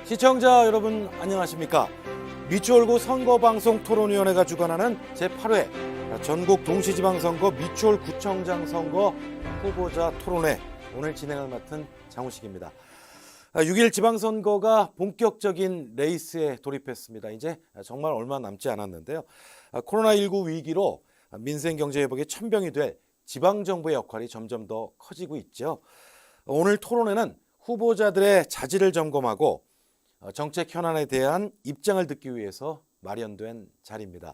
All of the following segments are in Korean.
시청자 여러분 안녕하십니까? 미추홀구 선거방송 토론위원회가 주관하는 제8회 전국 동시지방선거 미추홀구청장 선거 후보자 토론회 오늘 진행을 맡은 장우식입니다. 6일 지방선거가 본격적인 레이스에 돌입했습니다. 이제 정말 얼마 남지 않았는데요. 코로나19 위기로 민생 경제 회복의 천병이 될 지방정부의 역할이 점점 더 커지고 있죠. 오늘 토론회는 후보자들의 자질을 점검하고 정책 현안에 대한 입장을 듣기 위해서 마련된 자리입니다.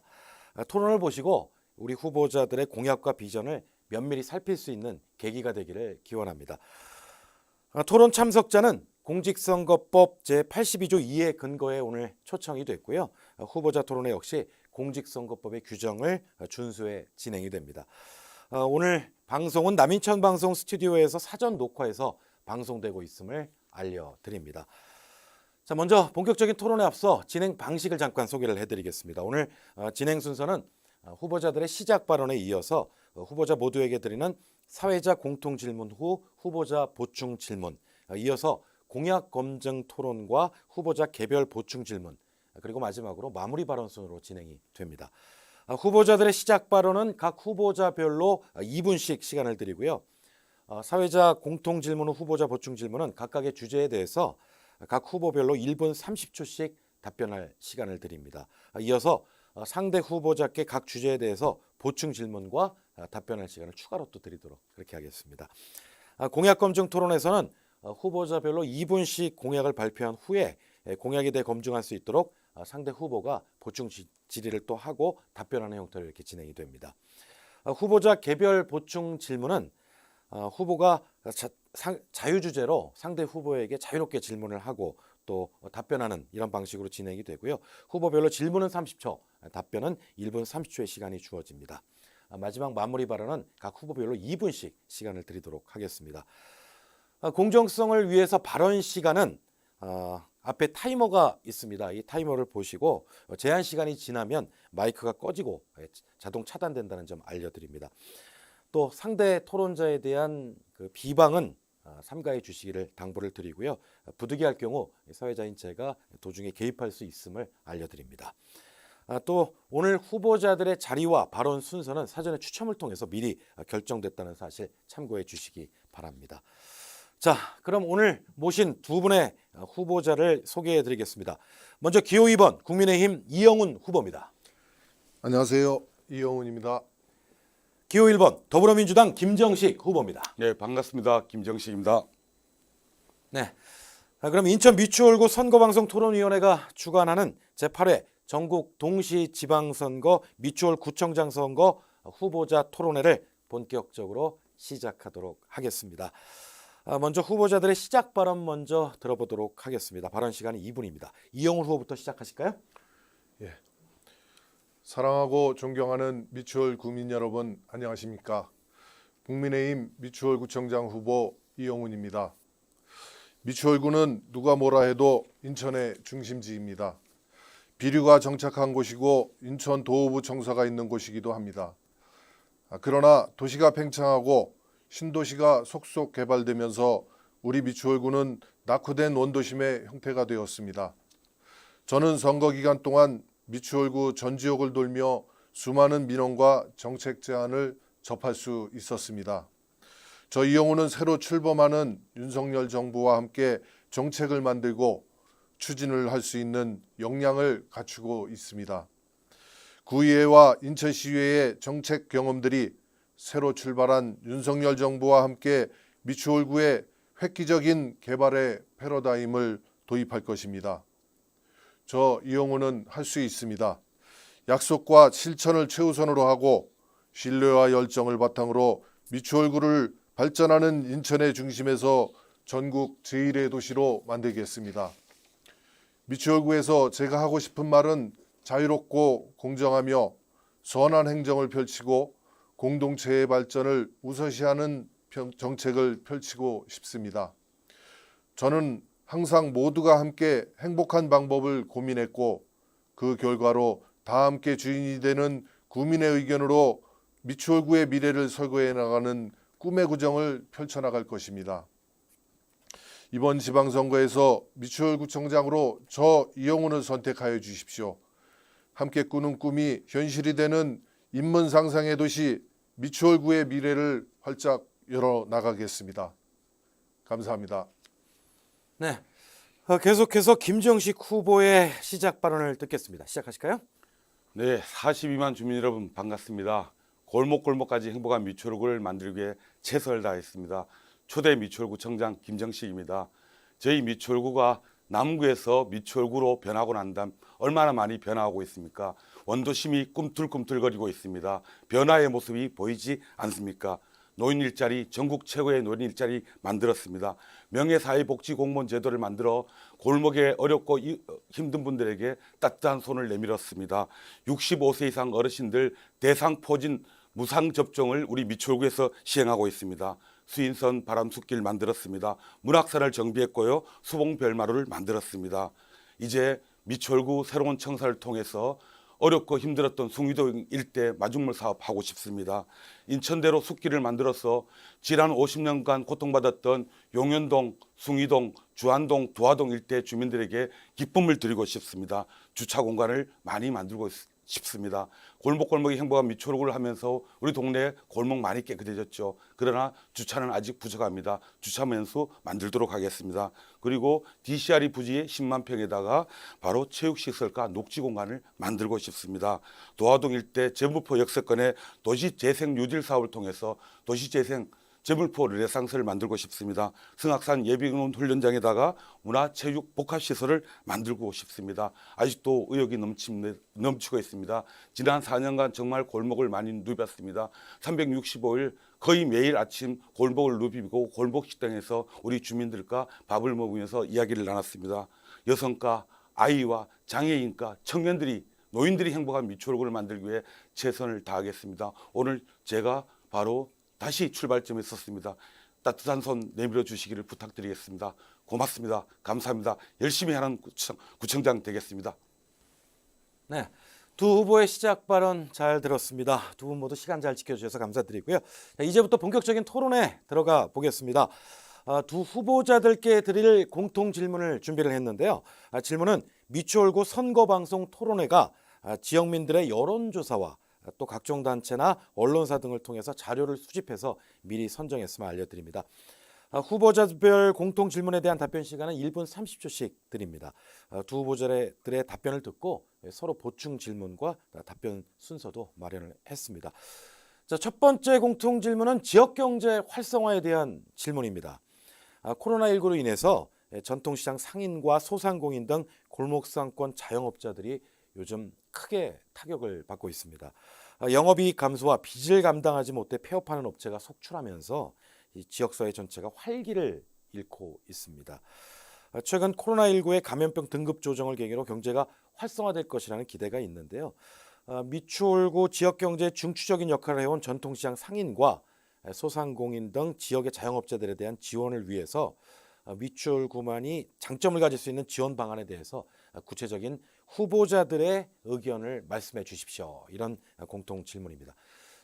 토론을 보시고 우리 후보자들의 공약과 비전을 면밀히 살필 수 있는 계기가 되기를 기원합니다. 토론 참석자는 공직선거법 제82조 2의 근거에 오늘 초청이 됐고요. 후보자 토론회 역시 공직선거법의 규정을 준수해 진행이 됩니다. 오늘 방송은 남인천 방송 스튜디오에서 사전 녹화해서 방송되고 있음을 알려드립니다. 자, 먼저 본격적인 토론에 앞서 진행 방식을 잠깐 소개를 해드리겠습니다. 오늘 진행 순서는 후보자들의 시작 발언에 이어서 후보자 모두에게 드리는 사회자 공통 질문 후 후보자 보충 질문, 이어서 공약 검증 토론과 후보자 개별 보충 질문, 그리고 마지막으로 마무리 발언 순으로 진행이 됩니다. 후보자들의 시작 발언은 각 후보자별로 2분씩 시간을 드리고요. 사회자 공통 질문 후 후보자 보충 질문은 각각의 주제에 대해서 각 후보별로 1분 30초씩 답변할 시간을 드립니다. 이어서 상대 후보자께 각 주제에 대해서 보충 질문과 답변할 시간을 추가로 또 드리도록 그렇게 하겠습니다. 공약 검증 토론에서는 후보자별로 2분씩 공약을 발표한 후에 공약에 대해 검증할 수 있도록 상대 후보가 보충 질의를 또 하고 답변하는 형태로 이렇게 진행이 됩니다. 후보자 개별 보충 질문은 후보가 자유주제로 상대 후보에게 자유롭게 질문을 하고 또 답변하는 이런 방식으로 진행이 되고요. 후보별로 질문은 30초, 답변은 1분 30초의 시간이 주어집니다. 마지막 마무리 발언은 각 후보별로 2분씩 시간을 드리도록 하겠습니다. 공정성을 위해서 발언 시간은 앞에 타이머가 있습니다. 이 타이머를 보시고 제한 시간이 지나면 마이크가 꺼지고 자동 차단된다는 점 알려드립니다. 또 상대 토론자에 대한 그 비방은 삼가해 주시기를 당부를 드리고요. 부득이할 경우 사회자인 제가 도중에 개입할 수 있음을 알려드립니다. 또 오늘 후보자들의 자리와 발언 순서는 사전에 추첨을 통해서 미리 결정됐다는 사실 참고해 주시기 바랍니다. 자, 그럼 오늘 모신 두 분의 후보자를 소개해 드리겠습니다. 먼저 기호 2번 국민의힘 이영훈 후보입니다. 안녕하세요. 이영훈입니다. 기호 1번 더불어민주당 김정식 후보입니다. 네, 반갑습니다. 김정식입니다. 네, 그럼 인천 미추홀구 선거방송 토론위원회가 주관하는 제8회 전국 동시지방선거 미추홀구청장 선거 후보자 토론회를 본격적으로 시작하도록 하겠습니다. 먼저 후보자들의 시작 발언 먼저 들어보도록 하겠습니다. 발언 시간이 2분입니다. 이영훈 후보부터 시작하실까요? 예. 사랑하고 존경하는 미추홀 구민 여러분 안녕하십니까? 국민의힘 미추홀구청장 후보 이영훈입니다. 미추홀구는 누가 뭐라 해도 인천의 중심지입니다. 비류가 정착한 곳이고 인천 도호부 청사가 있는 곳이기도 합니다. 그러나 도시가 팽창하고 신도시가 속속 개발되면서 우리 미추홀구는 낙후된 원도심의 형태가 되었습니다. 저는 선거 기간 동안 미추홀구 전 지역을 돌며 수많은 민원과 정책 제안을 접할 수 있었습니다. 저 이영훈은 새로 출범하는 윤석열 정부와 함께 정책을 만들고 추진을 할 수 있는 역량을 갖추고 있습니다. 구의회와 인천시의회의 정책 경험들이 새로 출발한 윤석열 정부와 함께 미추홀구의 획기적인 개발의 패러다임을 도입할 것입니다. 저 이영훈은 할 수 있습니다. 약속과 실천을 최우선으로 하고 신뢰와 열정을 바탕으로 미추홀구를 발전하는 인천의 중심에서 전국 제1의 도시로 만들겠습니다. 미추홀구에서 제가 하고 싶은 말은 자유롭고 공정하며 선한 행정을 펼치고 공동체의 발전을 우선시하는 정책을 펼치고 싶습니다. 저는 항상 모두가 함께 행복한 방법을 고민했고 그 결과로 다 함께 주인이 되는 구민의 의견으로 미추홀구의 미래를 설계해 나가는 꿈의 구정을 펼쳐나갈 것입니다. 이번 지방선거에서 미추홀구청장으로 저 이영훈을 선택하여 주십시오. 함께 꾸는 꿈이 현실이 되는 인문 상상의 도시 미추홀구의 미래를 활짝 열어 나가겠습니다. 감사합니다. 네, 계속해서 김정식 후보의 시작 발언을 듣겠습니다. 시작하실까요? 네, 42만 주민 여러분 반갑습니다. 골목골목까지 행복한 미추홀구를 만들기 위해 최선을 다했습니다. 초대 미추홀구청장 김정식입니다. 저희 미추홀구가 남구에서 미추홀구로 변하고 난 다음 얼마나 많이 변화하고 있습니까? 원도심이 꿈틀꿈틀거리고 있습니다. 변화의 모습이 보이지 않습니까? 노인 일자리, 전국 최고의 노인 일자리 만들었습니다. 명예사회복지공무원 제도를 만들어 골목에 어렵고 힘든 분들에게 따뜻한 손을 내밀었습니다. 65세 이상 어르신들 대상포진 무상 접종을 우리 미추홀구에서 시행하고 있습니다. 수인선 바람숲길 만들었습니다. 문학산을 정비했고요. 수봉별마루를 만들었습니다. 이제 미추홀구 새로운 청사를 통해서 어렵고 힘들었던 숭이동 일대 마중물 사업하고 싶습니다. 인천대로 숲길을 만들어서 지난 50년간 고통받았던 용현동, 숭이동, 주안동, 두화동 일대 주민들에게 기쁨을 드리고 싶습니다. 주차 공간을 많이 만들고 싶습니다. 골목골목이 행복한 미추홀구를 하면서 우리 동네 골목 많이 깨끗해졌죠. 그러나 주차는 아직 부족합니다. 주차 면수 만들도록 하겠습니다. 그리고 DCRE 부지 10만 평에다가 바로 체육시설과 녹지 공간을 만들고 싶습니다. 도화동 일대 제물포 역세권의 도시재생 뉴딜 사업을 통해서 도시재생 제물포 르네상스를 만들고 싶습니다. 승악산 예비군 훈련장에다가 문화체육 복합시설을 만들고 싶습니다. 아직도 의욕이 넘치고 있습니다. 지난 4년간 정말 골목을 많이 누볐습니다. 365일 거의 매일 아침 골목을 누비고 골목식당에서 우리 주민들과 밥을 먹으면서 이야기를 나눴습니다. 여성과 아이와 장애인과 청년들이 노인들이 행복한 미추홀구를 만들기 위해 최선을 다하겠습니다. 오늘 제가 바로 다시 출발점에 섰습니다. 따뜻한 손 내밀어 주시기를 부탁드리겠습니다. 고맙습니다. 감사합니다. 열심히 하는 구청장 되겠습니다. 네, 두 후보의 시작 발언 잘 들었습니다. 두 분 모두 시간 잘 지켜주셔서 감사드리고요. 자, 이제부터 본격적인 토론에 들어가 보겠습니다. 두 후보자들께 드릴 공통 질문을 준비를 했는데요. 질문은 미추홀구 선거방송 토론회가 지역민들의 여론조사와 또 각종 단체나 언론사 등을 통해서 자료를 수집해서 미리 선정했음을 알려드립니다. 후보자별 공통 질문에 대한 답변 시간은 1분 30초씩 드립니다. 두 후보자들의 답변을 듣고 서로 보충 질문과 답변 순서도 마련을 했습니다. 자, 첫 번째 공통 질문은 지역경제 활성화에 대한 질문입니다. 코로나19로 인해서 전통시장 상인과 소상공인 등 골목상권 자영업자들이 요즘 크게 타격을 받고 있습니다. 영업이익 감소와 빚을 감당하지 못해 폐업하는 업체가 속출하면서 이 지역사회 전체가 활기를 잃고 있습니다. 최근 코로나19의 감염병 등급 조정을 계기로 경제가 활성화될 것이라는 기대가 있는데요. 미추홀구 지역경제의 중추적인 역할을 해온 전통시장 상인과 소상공인 등 지역의 자영업자들에 대한 지원을 위해서 미추홀구만이 장점을 가질 수 있는 지원 방안에 대해서 구체적인 후보자들의 의견을 말씀해 주십시오. 이런 공통 질문입니다.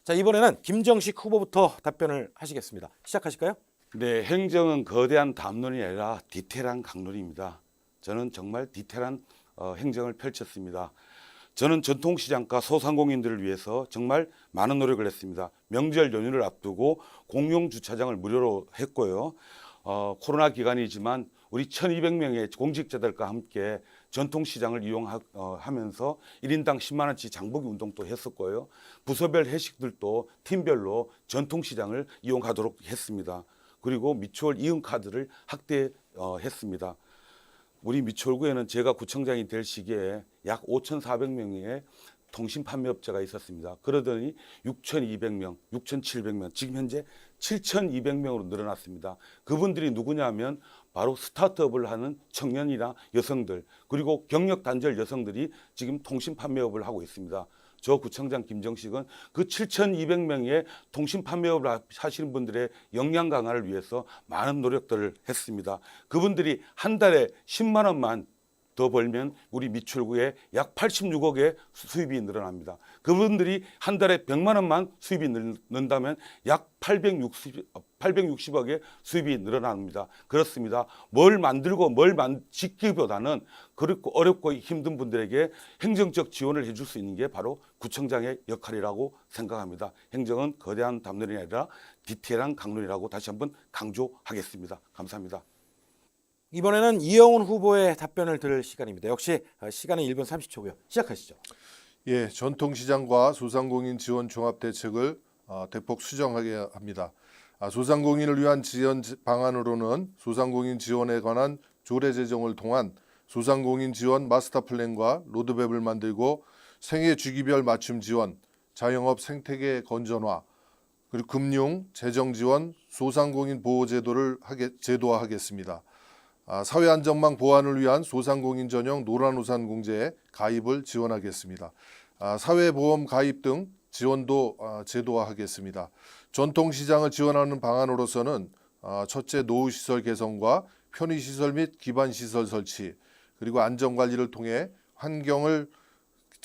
자, 이번에는 김정식 후보부터 답변을 하시겠습니다. 시작하실까요? 네, 행정은 거대한 담론이 아니라 디테일한 강론입니다. 저는 정말 디테일한 행정을 펼쳤습니다. 저는 전통시장과 소상공인들을 위해서 정말 많은 노력을 했습니다. 명절 연휴를 앞두고 공용 주차장을 무료로 했고요. 코로나 기간이지만 우리 1,200명의 공직자들과 함께 전통시장을 이용하면서 1인당 10만 원치 장보기 운동도 했었고요. 부서별 회식들도 팀별로 전통시장을 이용하도록 했습니다. 그리고 미추홀 이응카드를 확대했습니다. 우리 미추홀구에는 제가 구청장이 될 시기에 약 5,400명의 통신 판매업자가 있었습니다. 그러더니 6,200명, 6,700명, 지금 현재 7,200명으로 늘어났습니다. 그분들이 누구냐면 바로 스타트업을 하는 청년이나 여성들, 그리고 경력 단절 여성들이 지금 통신 판매업을 하고 있습니다. 저 구청장 김정식은 그 7,200명의 통신 판매업을 하시는 분들의 역량 강화를 위해서 많은 노력들을 했습니다. 그분들이 한 달에 10만 원만 더 벌면 우리 미추홀구에 약 86억의 수입이 늘어납니다. 그분들이 한 달에 100만 원만 수입이 는다면 약 860억의 수입이 늘어납니다. 그렇습니다. 뭘 만들고 짓기보다는 그렇고 어렵고 힘든 분들에게 행정적 지원을 해줄 수 있는 게 바로 구청장의 역할이라고 생각합니다. 행정은 거대한 담론이 아니라 디테일한 강론이라고 다시 한번 강조하겠습니다. 감사합니다. 이번에는 이영훈 후보의 답변을 들을 시간입니다. 역시 시간은 1분 30초고요. 시작하시죠. 예, 전통시장과 소상공인 지원 종합대책을 대폭 수정하게 합니다. 소상공인을 위한 지원 방안으로는 소상공인 지원에 관한 조례 제정을 통한 소상공인 지원 마스터 플랜과 로드맵을 만들고 생애 주기별 맞춤 지원, 자영업 생태계 건전화, 그리고 금융, 재정 지원, 소상공인 보호 제도를 제도화하겠습니다. 사회 안전망 보완을 위한 소상공인 전용 노란우산 공제에 가입을 지원하겠습니다. 사회보험 가입 등 지원도 제도화하겠습니다. 전통시장을 지원하는 방안으로서는 첫째, 노후시설 개선과 편의시설 및 기반시설 설치, 그리고 안전관리를 통해 환경을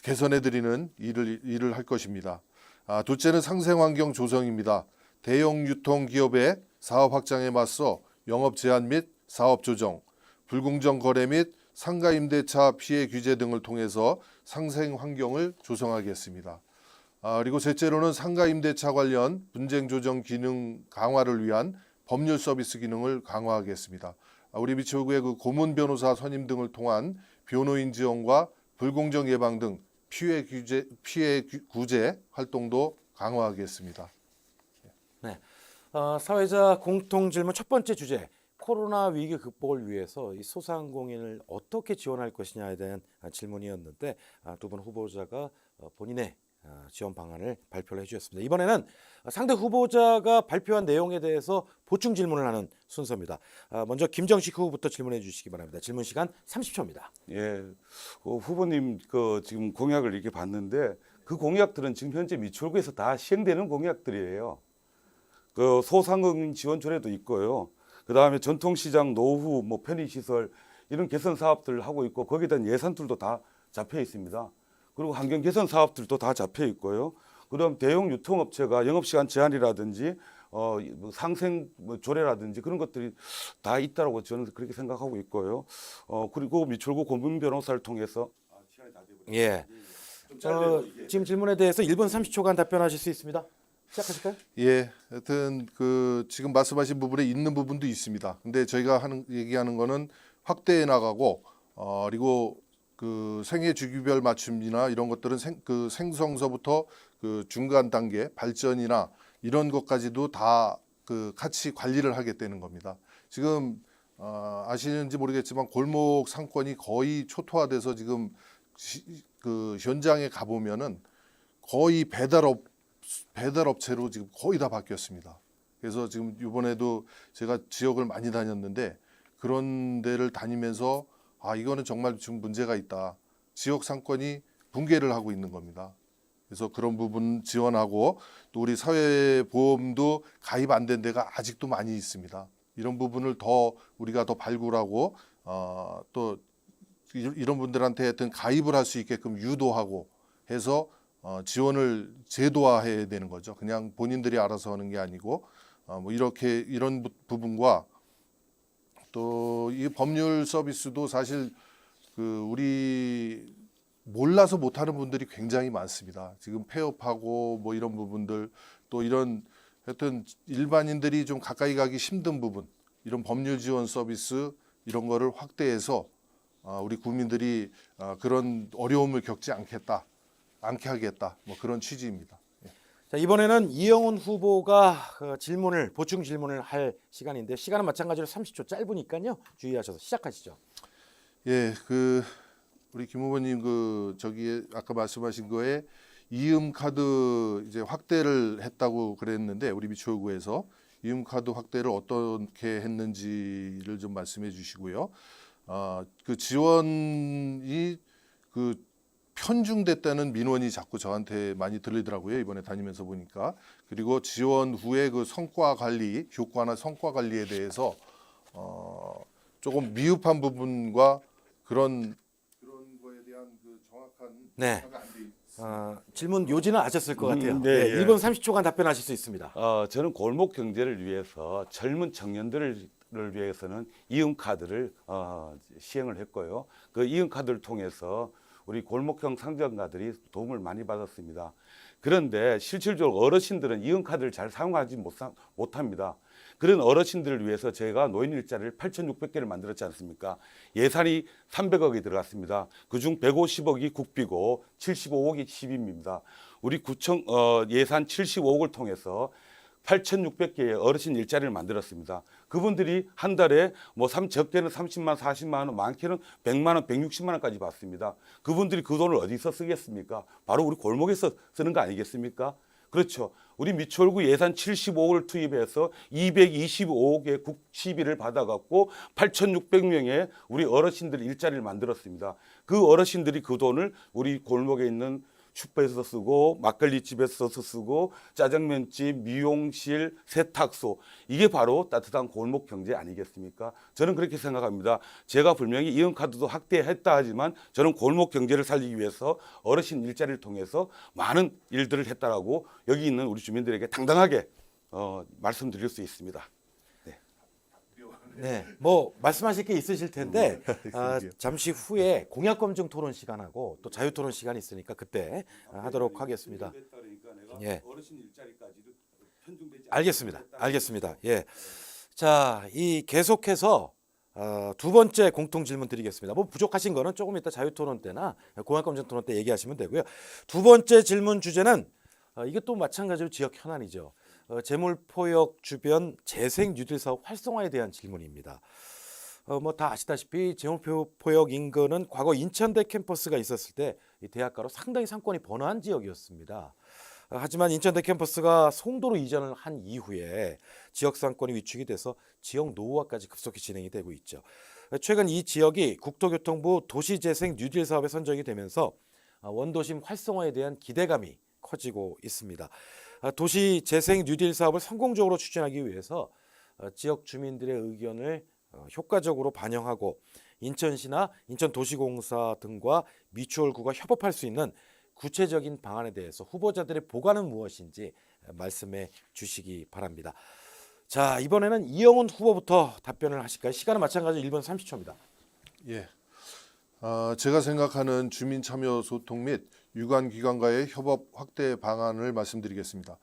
개선해드리는 일을 할 것입니다. 둘째는 상생환경 조성입니다. 대형 유통기업의 사업 확장에 맞서 영업 제한 및 사업 조정, 불공정 거래 및 상가 임대차 피해 규제 등을 통해서 상생 환경을 조성하겠습니다. 그리고 셋째로는 상가 임대차 관련 분쟁 조정 기능 강화를 위한 법률 서비스 기능을 강화하겠습니다. 우리 미추홀구의 그 고문 변호사 선임 등을 통한 변호인 지원과 불공정 예방 등 피해 구제 활동도 강화하겠습니다. 네, 사회자 공통 질문 첫 번째 주제. 코로나 위기 극복을 위해서 이 소상공인을 어떻게 지원할 것이냐에 대한 질문이었는데 두 분 후보자가 본인의 지원 방안을 발표를 해주셨습니다. 이번에는 상대 후보자가 발표한 내용에 대해서 보충 질문을 하는 순서입니다. 먼저 김정식 후보부터 질문해 주시기 바랍니다. 질문 시간 30초입니다. 예, 후보님 지금 공약을 이렇게 봤는데 그 공약들은 지금 현재 미추홀구에서 다 시행되는 공약들이에요. 그 소상공인 지원 조례도 있고요. 그 다음에 전통시장, 노후, 편의시설 이런 개선 사업들을 하고 있고 거기에 대한 예산들도 다 잡혀 있습니다. 그리고 환경 개선 사업들도 다 잡혀 있고요. 그다음 대형 유통업체가 영업시간 제한이라든지 상생 조례라든지 그런 것들이 다 있다라고 저는 그렇게 생각하고 있고요. 그리고 미추홀구 고문 변호사를 통해서 시간이 다 돼버렸어요. 예. 지금 질문에 대해서 1분 30초간 답변하실 수 있습니다. 시작하실까요? 예, 하여튼 지금 말씀하신 부분에 있는 부분도 있습니다. 근데 저희가 얘기하는 거는 확대해 나가고 그리고 그 생애 주기별 맞춤이나 이런 것들은 생성서부터 그 중간 단계 발전이나 이런 것까지도 다 같이 관리를 하게 되는 겁니다. 지금 아시는지 모르겠지만 골목 상권이 거의 초토화돼서 지금 그 현장에 가 보면은 거의 배달업체로 지금 거의 다 바뀌었습니다. 그래서 지금 이번에도 제가 지역을 많이 다녔는데 그런 데를 다니면서 이거는 정말 지금 문제가 있다. 지역 상권이 붕괴를 하고 있는 겁니다. 그래서 그런 부분 지원하고 또 우리 사회보험도 가입 안 된 데가 아직도 많이 있습니다. 이런 부분을 우리가 더 발굴하고 또 이런 분들한테 하여튼 가입을 할 수 있게끔 유도하고 해서 지원을 제도화해야 되는 거죠. 그냥 본인들이 알아서 하는 게 아니고 이런 부분과 또 이 법률 서비스도 사실 우리 몰라서 못하는 분들이 굉장히 많습니다. 지금 폐업하고 이런 부분들 또 이런 하여튼 일반인들이 좀 가까이 가기 힘든 부분 이런 법률 지원 서비스 이런 거를 확대해서 우리 국민들이 그런 어려움을 겪지 않게 하겠다 그런 취지입니다. 자, 이번에는 이영훈 후보가 보충 질문을 할 시간인데 시간은 마찬가지로 30초 짧으니까요. 주의하셔서 시작하시죠. 예, 우리 김 후보님 저기 아까 말씀하신 거에 이음 카드 이제 확대를 했다고 그랬는데 우리 미추홀구에서 이음 카드 확대를 어떻게 했는지를 좀 말씀해 주시고요. 그 지원이 편중됐다는 민원이 자꾸 저한테 많이 들리더라고요. 이번에 다니면서 보니까. 그리고 지원 후에 성과 관리, 효과나 성과 관리에 대해서 조금 미흡한 부분과 그런 네. 질문 요지는 아셨을 것 같아요. 네, 예. 1분 30초간 답변하실 수 있습니다. 저는 골목 경제를 위해서 젊은 청년들을 위해서는 이음카드를 시행을 했고요. 그 이음카드를 통해서 우리 골목형 상점가들이 도움을 많이 받았습니다. 그런데 실질적으로 어르신들은 이음카드를 잘 사용하지 못합니다. 그런 어르신들을 위해서 제가 노인 일자리를 8,600개를 만들었지 않습니까? 예산이 300억이 들어갔습니다. 그중 150억이 국비고 75억이 시빈입니다. 우리 구청 예산 75억을 통해서 8,600개의 어르신 일자리를 만들었습니다. 그분들이 한 달에 뭐 적게는 30만, 40만 원, 많게는 100만 원, 160만 원까지 받습니다. 그분들이 그 돈을 어디서 쓰겠습니까? 바로 우리 골목에서 쓰는 거 아니겠습니까? 그렇죠. 우리 미추홀구 예산 75억을 투입해서 225억의 국시비를 받아갖고 8,600명의 우리 어르신들 일자리를 만들었습니다. 그 어르신들이 그 돈을 우리 골목에 있는 슈퍼에서 쓰고 막걸리 집에서 쓰고 짜장면집, 미용실, 세탁소 이게 바로 따뜻한 골목 경제 아니겠습니까? 저는 그렇게 생각합니다. 제가 분명히 이음카드도 확대했다 하지만 저는 골목 경제를 살리기 위해서 어르신 일자리를 통해서 많은 일들을 했다라고 여기 있는 우리 주민들에게 당당하게 말씀드릴 수 있습니다. 네, 뭐 말씀하실 게 있으실 텐데 잠시 후에 공약 검증 토론 시간하고 또 자유 토론 시간이 있으니까 그때 하도록 하겠습니다. 예. 알겠습니다. 예. 자, 이 계속해서 두 번째 공통 질문 드리겠습니다. 뭐 부족하신 거는 조금 이따 자유 토론 때나 공약 검증 토론 때 얘기하시면 되고요. 두 번째 질문 주제는 이것도 마찬가지로 지역 현안이죠. 재물포역 주변 재생 뉴딜 사업 활성화에 대한 질문입니다. 뭐 다 아시다시피 재물포역 인근은 과거 인천대 캠퍼스가 있었을 때 이 대학가로 상당히 상권이 번화한 지역이었습니다. 하지만 인천대 캠퍼스가 송도로 이전을 한 이후에 지역 상권이 위축이 돼서 지역 노후화까지 급속히 진행이 되고 있죠. 최근 이 지역이 국토교통부 도시재생 뉴딜 사업에 선정이 되면서 원도심 활성화에 대한 기대감이 커지고 있습니다. 도시 재생 뉴딜 사업을 성공적으로 추진하기 위해서 지역 주민들의 의견을 효과적으로 반영하고 인천시나 인천도시공사 등과 미추홀구가 협업할 수 있는 구체적인 방안에 대해서 후보자들의 보관은 무엇인지 말씀해 주시기 바랍니다. 자, 이번에는 이영훈 후보부터 답변을 하실까요? 시간은 마찬가지로 1분 30초입니다. 예. 제가 생각하는 주민 참여 소통 및 유관기관과의 협업 확대 방안을 말씀드리겠습니다.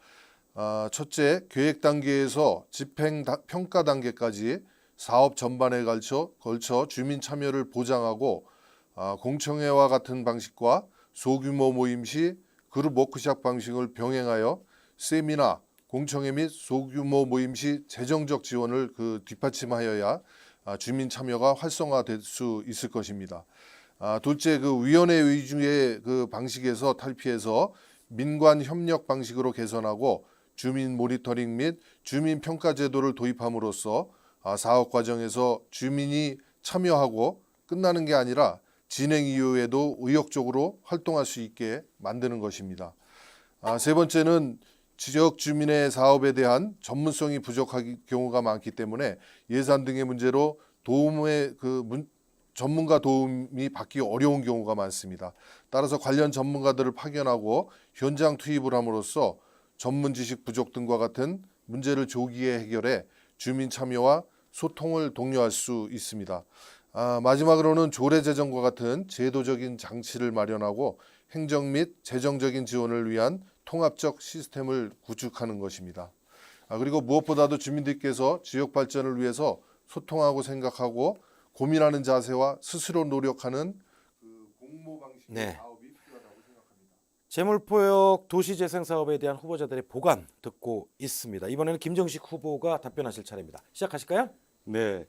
첫째, 계획 단계에서 집행 평가 단계까지 사업 전반에 걸쳐 주민 참여를 보장하고 공청회와 같은 방식과 소규모 모임 시 그룹 워크숍 방식을 병행하여 세미나, 공청회 및 소규모 모임 시 재정적 지원을 뒷받침하여야 주민 참여가 활성화될 수 있을 것입니다. 둘째, 위원회 위주의 방식에서 탈피해서 민관 협력 방식으로 개선하고 주민 모니터링 및 주민 평가 제도를 도입함으로써 사업 과정에서 주민이 참여하고 끝나는 게 아니라 진행 이후에도 의욕적으로 활동할 수 있게 만드는 것입니다. 세 번째는 지역 주민의 사업에 대한 전문성이 부족한 경우가 많기 때문에 예산 등의 문제로 전문가 도움이 받기 어려운 경우가 많습니다. 따라서 관련 전문가들을 파견하고 현장 투입을 함으로써 전문 지식 부족 등과 같은 문제를 조기에 해결해 주민 참여와 소통을 독려할 수 있습니다. 마지막으로는 조례재정과 같은 제도적인 장치를 마련하고 행정 및 재정적인 지원을 위한 통합적 시스템을 구축하는 것입니다. 그리고 무엇보다도 주민들께서 지역 발전을 위해서 소통하고 생각하고 고민하는 자세와 스스로 노력하는 공모 방식의 사업이 필요하다고 생각합니다. 재물포역 도시재생 사업에 대한 후보자들의 보관 듣고 있습니다. 이번에는 김정식 후보가 답변하실 차례입니다. 시작하실까요? 네,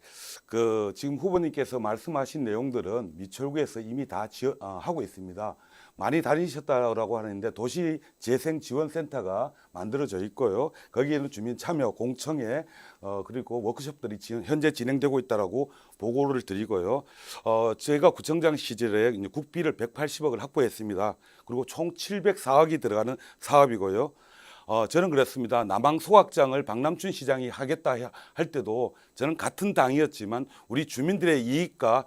지금 후보님께서 말씀하신 내용들은 미추홀구에서 이미 다 하고 있습니다. 많이 다니셨다고 하는데 도시재생지원센터가 만들어져 있고요. 거기에는 주민 참여, 공청회 그리고 워크숍들이 현재 진행되고 있다라고 보고를 드리고요. 제가 구청장 시절에 국비를 180억을 확보했습니다. 그리고 총 704억이 들어가는 사업이고요. 저는 그랬습니다. 남항 소각장을 박남춘 시장이 하겠다 할 때도 저는 같은 당이었지만 우리 주민들의 이익과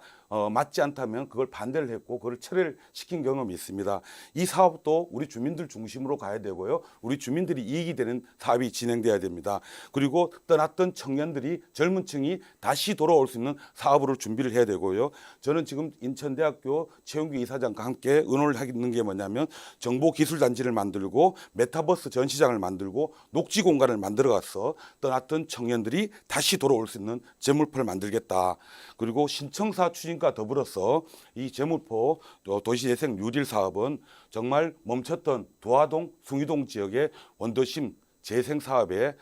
맞지 않다면 그걸 반대를 했고 그걸 철회를 시킨 경험이 있습니다. 이 사업도 우리 주민들 중심으로 가야 되고요. 우리 주민들이 이익이 되는 사업이 진행돼야 됩니다. 그리고 떠났던 청년들이 젊은 층이 다시 돌아올 수 있는 사업으로 준비를 해야 되고요. 저는 지금 인천대학교 최용규 이사장과 함께 의논을 하는 게 뭐냐면 정보기술단지를 만들고 메타버스 전시장을 만들고 녹지 공간을 만들어가서 떠났던 청년들이 다시 돌아올 수 있는 재물포를 만들겠다. 그리고 신청사 추진과 더불어서 이 재물포 도시재생 뉴딜 사업은 정말 멈췄던 도화동, 숭이동 지역의 원도심 재생 사업의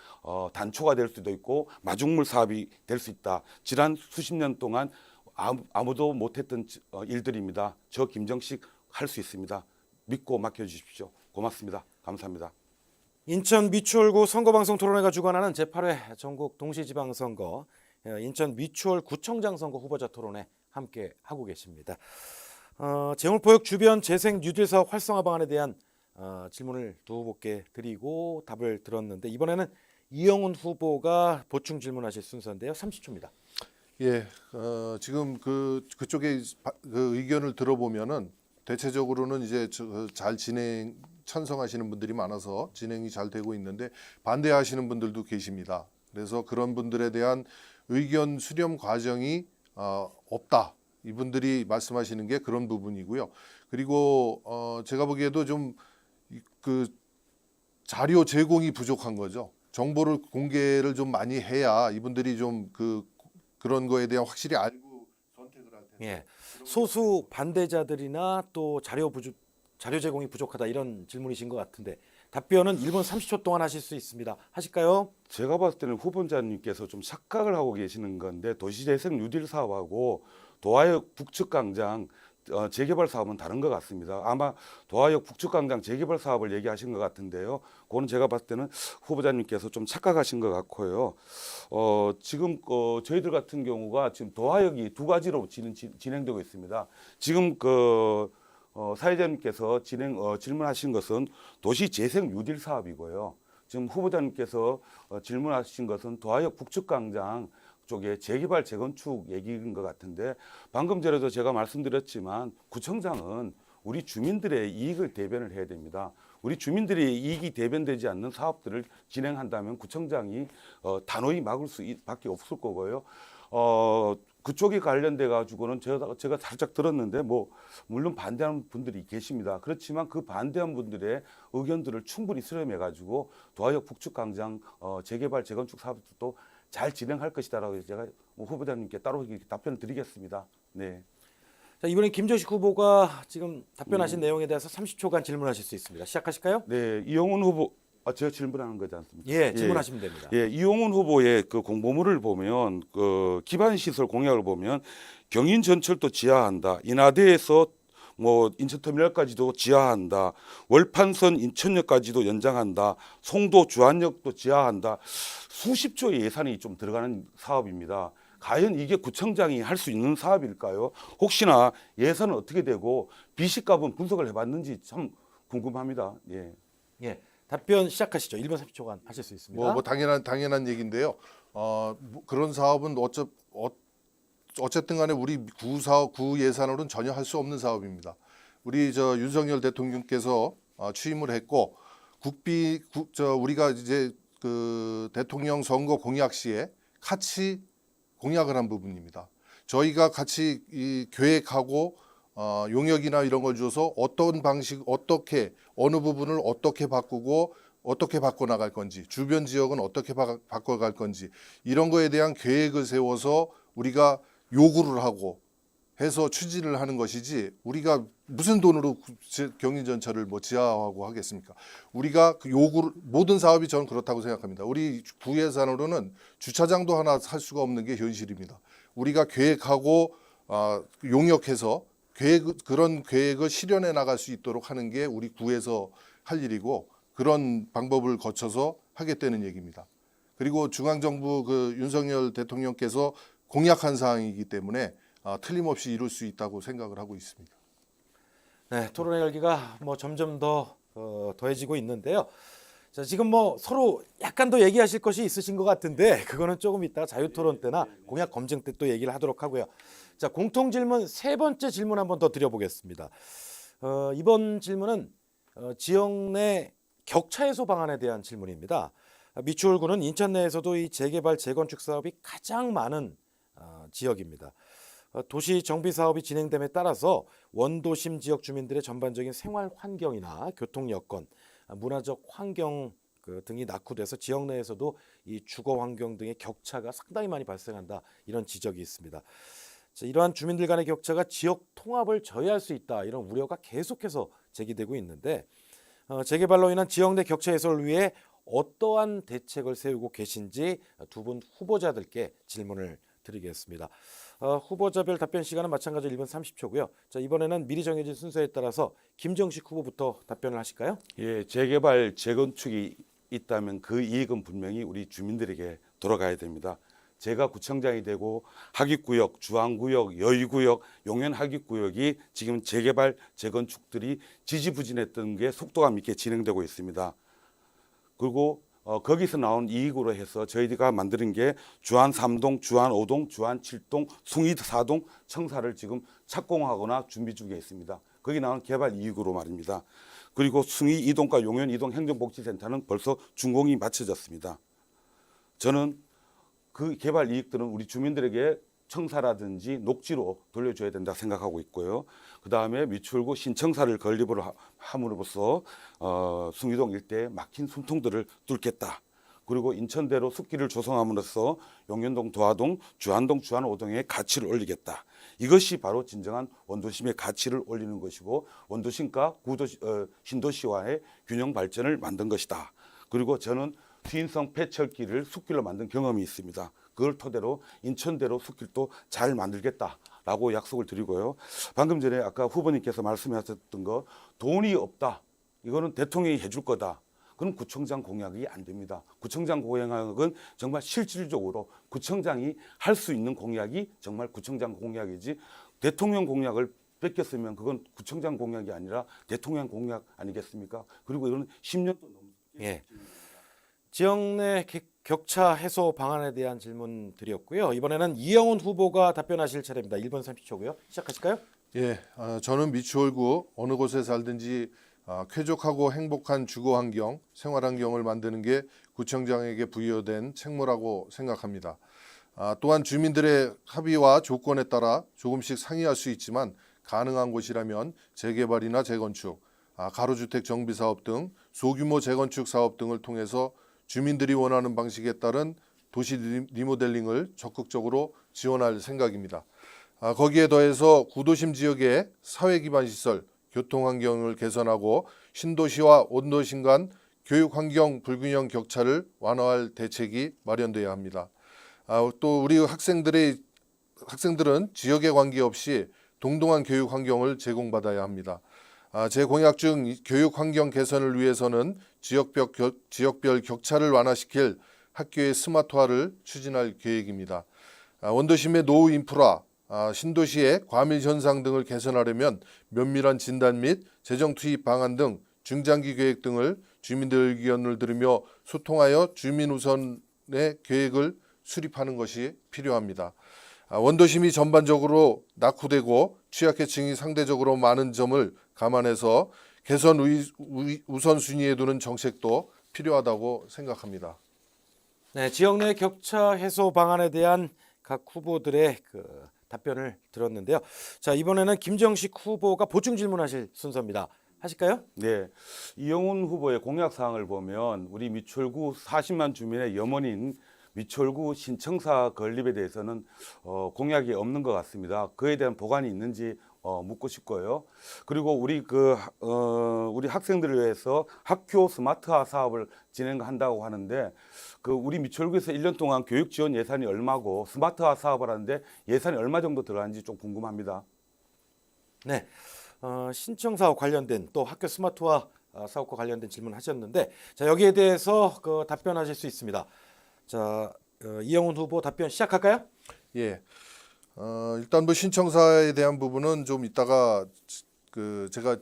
단초가 될 수도 있고 마중물 사업이 될 수 있다. 지난 수십 년 동안 아무도 못했던 일들입니다. 저 김정식 할 수 있습니다. 믿고 맡겨주십시오. 고맙습니다. 감사합니다. 인천 미추홀구 선거방송 토론회가 주관하는 제8회 전국 동시지방선거 인천 미추홀 구청장 선거 후보자 토론회 함께 하고 계십니다. 재물포역 주변 재생 뉴딜 사업 활성화 방안에 대한 질문을 두 후보께 드리고 답을 들었는데 이번에는 이영훈 후보가 보충 질문하실 순서인데요. 30초입니다. 예, 지금 그쪽의 그 의견을 들어보면은 대체적으로는 이제 잘 찬성하시는 분들이 많아서 진행이 잘 되고 있는데 반대하시는 분들도 계십니다. 그래서 그런 분들에 대한 의견 수렴 과정이 없다. 이분들이 말씀하시는 게 그런 부분이고요. 그리고 제가 보기에도 좀 그 자료 제공이 부족한 거죠. 정보를 공개를 좀 많이 해야 이분들이 좀 그런 거에 대한 확실히 알고 선택을 할 텐데. 예. 소수 반대자들이나 또 자료 제공이 부족하다 이런 질문이신 것 같은데 답변은 1분 30초 동안 하실 수 있습니다. 하실까요? 제가 봤을 때는 후보자님께서 좀 착각을 하고 계시는 건데 도시재생 뉴딜 사업하고 도화역 북측광장 재개발 사업은 다른 것 같습니다. 아마 도화역 북측광장 재개발 사업을 얘기하신 것 같은데요. 그거는 제가 봤을 때는 후보자님께서 좀 착각하신 것 같고요. 지금 저희들 같은 경우가 지금 도화역이 두 가지로 진행되고 있습니다. 지금 사회자님께서 질문하신 것은 도시재생 뉴딜 사업이고요. 지금 후보자님께서 질문하신 것은 도화역 북측광장 쪽에 재개발 재건축 얘기인 것 같은데 방금 전에도 제가 말씀드렸지만 구청장은 우리 주민들의 이익을 대변을 해야 됩니다. 우리 주민들의 이익이 대변되지 않는 사업들을 진행한다면 구청장이 단호히 막을 수밖에 없을 거고요. 그쪽에 관련돼 가지고는 제가 살짝 들었는데 물론 반대하는 분들이 계십니다. 그렇지만 그 반대하는 분들의 의견들을 충분히 수렴해 가지고 도화역 북측광장 재개발 재건축 사업도 잘 진행할 것이다라고 제가 후보자님께 따로 답변을 드리겠습니다. 네. 자, 이번에 김정식 후보가 지금 답변하신 내용에 대해서 30초간 질문하실 수 있습니다. 시작하실까요? 네, 이용훈 후보 제가 질문하는 거지 않습니까? 예, 질문하시면 됩니다. 예, 이용훈 후보의 그 공보물을 보면 기반 시설 공약을 보면 경인 전철도 지하한다. 인하대에서 인천터미널까지도 지하한다. 월판선 인천역까지도 연장한다. 송도 주안역도 지하한다. 수십조의 예산이 좀 들어가는 사업입니다. 과연 이게 구청장이 할 수 있는 사업일까요? 혹시나 예산은 어떻게 되고 비식값은 분석을 해봤는지 참 궁금합니다. 예. 예, 답변 시작하시죠. 1분 30초간 하실 수 있습니다. 당연한 얘기인데요. 그런 사업은 어쨌든 간에 우리 구 예산으로는 전혀 할 수 없는 사업입니다. 우리 윤석열 대통령께서 취임을 했고 우리가 이제 그 대통령 선거 공약 시에 같이 공약을 한 부분입니다. 저희가 같이 계획하고 용역이나 이런 걸 줘서 어떤 방식, 어느 부분을 어떻게 바꾸고 어떻게 바꿔나갈 건지, 주변 지역은 어떻게 바꿔갈 건지 이런 거에 대한 계획을 세워서 우리가 요구를 하고 해서 추진을 하는 것이지 우리가 무슨 돈으로 경인 전철을 지하화하고 하겠습니까? 우리가 그 모든 사업이 저는 그렇다고 생각합니다. 우리 구 예산으로는 주차장도 하나 살 수가 없는 게 현실입니다. 우리가 계획하고 용역해서 그런 계획을 실현해 나갈 수 있도록 하는 게 우리 구에서 할 일이고 그런 방법을 거쳐서 하겠다는 얘기입니다. 그리고 중앙정부 윤석열 대통령께서 공약한 사항이기 때문에 틀림없이 이룰 수 있다고 생각을 하고 있습니다. 네, 토론의 열기가 점점 더 더해지고 있는데요. 자, 지금 뭐 서로 약간 더 얘기하실 것이 있으신 것 같은데 그거는 조금 이따 자유토론 때나 공약 검증 때 또 얘기를 하도록 하고요. 자, 공통 질문 세 번째 질문 한번 더 드려보겠습니다. 이번 질문은 지역 내 격차 해소 방안에 대한 질문입니다. 미추홀구는 인천 내에서도 이 재개발 재건축 사업이 가장 많은 지역입니다. 도시 정비 사업이 진행됨에 따라서 원도심 지역 주민들의 전반적인 생활 환경이나 교통 여건, 문화적 환경 등이 낙후돼서 지역 내에서도 이 주거 환경 등의 격차가 상당히 많이 발생한다, 이런 지적이 있습니다. 자, 이러한 주민들 간의 격차가 지역 통합을 저해할 수 있다, 이런 우려가 계속해서 제기되고 있는데 재개발로 인한 지역 내 격차 해소를 위해 어떠한 대책을 세우고 계신지 두 분 후보자들께 질문을 드리겠습니다. 후보자별 답변 시간은 마찬가지로 1분 30초고요. 자, 이번에는 미리 정해진 순서에 따라서 김정식 후보부터 답변을 하실까요? 예, 재개발, 재건축이 있다면 그 이익은 분명히 우리 주민들에게 돌아가야 됩니다. 제가 구청장이 되고 하기구역, 주안구역, 여의구역, 용현하기구역이 지금 재개발, 재건축들이 지지부진했던 게 속도감 있게 진행되고 있습니다. 그리고 거기서 나온 이익으로 해서 저희가 만드는 게 주안 3동, 주안 5동, 주안 7동, 숭이 4동 청사를 지금 착공하거나 준비 중에 있습니다. 거기 나온 개발 이익으로 말입니다. 그리고 숭이 2동과 용현 2동 행정복지센터는 벌써 준공이 마쳐졌습니다. 저는 그 개발 이익들은 우리 주민들에게 청사라든지 녹지로 돌려줘야 된다 생각하고 있고요. 그 다음에 미추홀구 신청사를 건립을 함으로써 숭이동 일대에 막힌 숨통들을 뚫겠다. 그리고 인천대로 숲길을 조성함으로써 용현동, 도화동, 주안동, 주안 5동의 가치를 올리겠다. 이것이 바로 진정한 원도심의 가치를 올리는 것이고 원도심과 신도시와의 균형 발전을 만든 것이다. 그리고 저는 수인성 폐철길을 숲길로 만든 경험이 있습니다. 그걸 토대로 인천대로 숲길도 잘 만들겠다라고 약속을 드리고요. 방금 전에 아까 후보님께서 말씀하셨던 거 돈이 없다. 이거는 대통령이 해줄 거다. 그럼 구청장 공약이 안 됩니다. 구청장 공약은 정말 실질적으로 구청장이 할 수 있는 공약이 정말 구청장 공약이지 대통령 공약을 뺏겼으면 그건 구청장 공약이 아니라 대통령 공약 아니겠습니까? 그리고 이거는 10년도 넘게. 예. 지역 내 격차 해소 방안에 대한 질문 드렸고요. 이번에는 이영훈 후보가 답변하실 차례입니다. 1분 30초고요. 시작하실까요? 예, 저는 미추홀구 어느 곳에 살든지 쾌적하고 행복한 주거 환경, 생활 환경을 만드는 게 구청장에게 부여된 책무라고 생각합니다. 또한 주민들의 합의와 조건에 따라 조금씩 상의할 수 있지만 가능한 곳이라면 재개발이나 재건축, 가로주택 정비 사업 등 소규모 재건축 사업 등을 통해서 주민들이 원하는 방식에 따른 도시 리모델링을 적극적으로 지원할 생각입니다. 거기에 더해서 구도심 지역의 사회기반 시설, 교통환경을 개선하고 신도시와 원도심 간 교육환경 불균형 격차를 완화할 대책이 마련돼야 합니다. 또 우리 학생들은 지역에 관계없이 동등한 교육 환경을 제공받아야 합니다. 제 공약 중 교육 환경 개선을 위해서는 지역별 격차를 완화시킬 학교의 스마트화를 추진할 계획입니다. 원도심의 노후 인프라, 신도시의 과밀 현상 등을 개선하려면 면밀한 진단 및 재정 투입 방안 등 중장기 계획 등을 주민들 의견을 들으며 소통하여 주민 우선의 계획을 수립하는 것이 필요합니다. 원도심이 전반적으로 낙후되고 취약계층이 상대적으로 많은 점을 감안해서 개선 우선순위에 두는 정책도 필요하다고 생각합니다. 네, 지역 내 격차 해소 방안에 대한 각 후보들의 답변을 들었는데요. 자, 이번에는 김정식 후보가 보충 질문하실 순서입니다. 하실까요? 네, 이영훈 후보의 공약 사항을 보면 우리 미추홀구 40만 주민의 염원인 미추홀구 신청사 건립에 대해서는 공약이 없는 것 같습니다. 그에 대한 보관이 있는지 묻고 싶고요. 그리고 우리 학생들을 위해서 학교 스마트화 사업을 진행한다고 하는데 우리 미추홀구에서 1년 동안 교육 지원 예산이 얼마고 스마트화 사업을 하는데 예산이 얼마 정도 들어가는지 좀 궁금합니다. 네, 신청사와 관련된 또 학교 스마트화 사업과 관련된 질문하셨는데 자, 여기에 대해서 답변하실 수 있습니다. 자, 이영훈 후보 답변 시작할까요? 예. 일단 신청사에 대한 부분은 좀 이따가 제가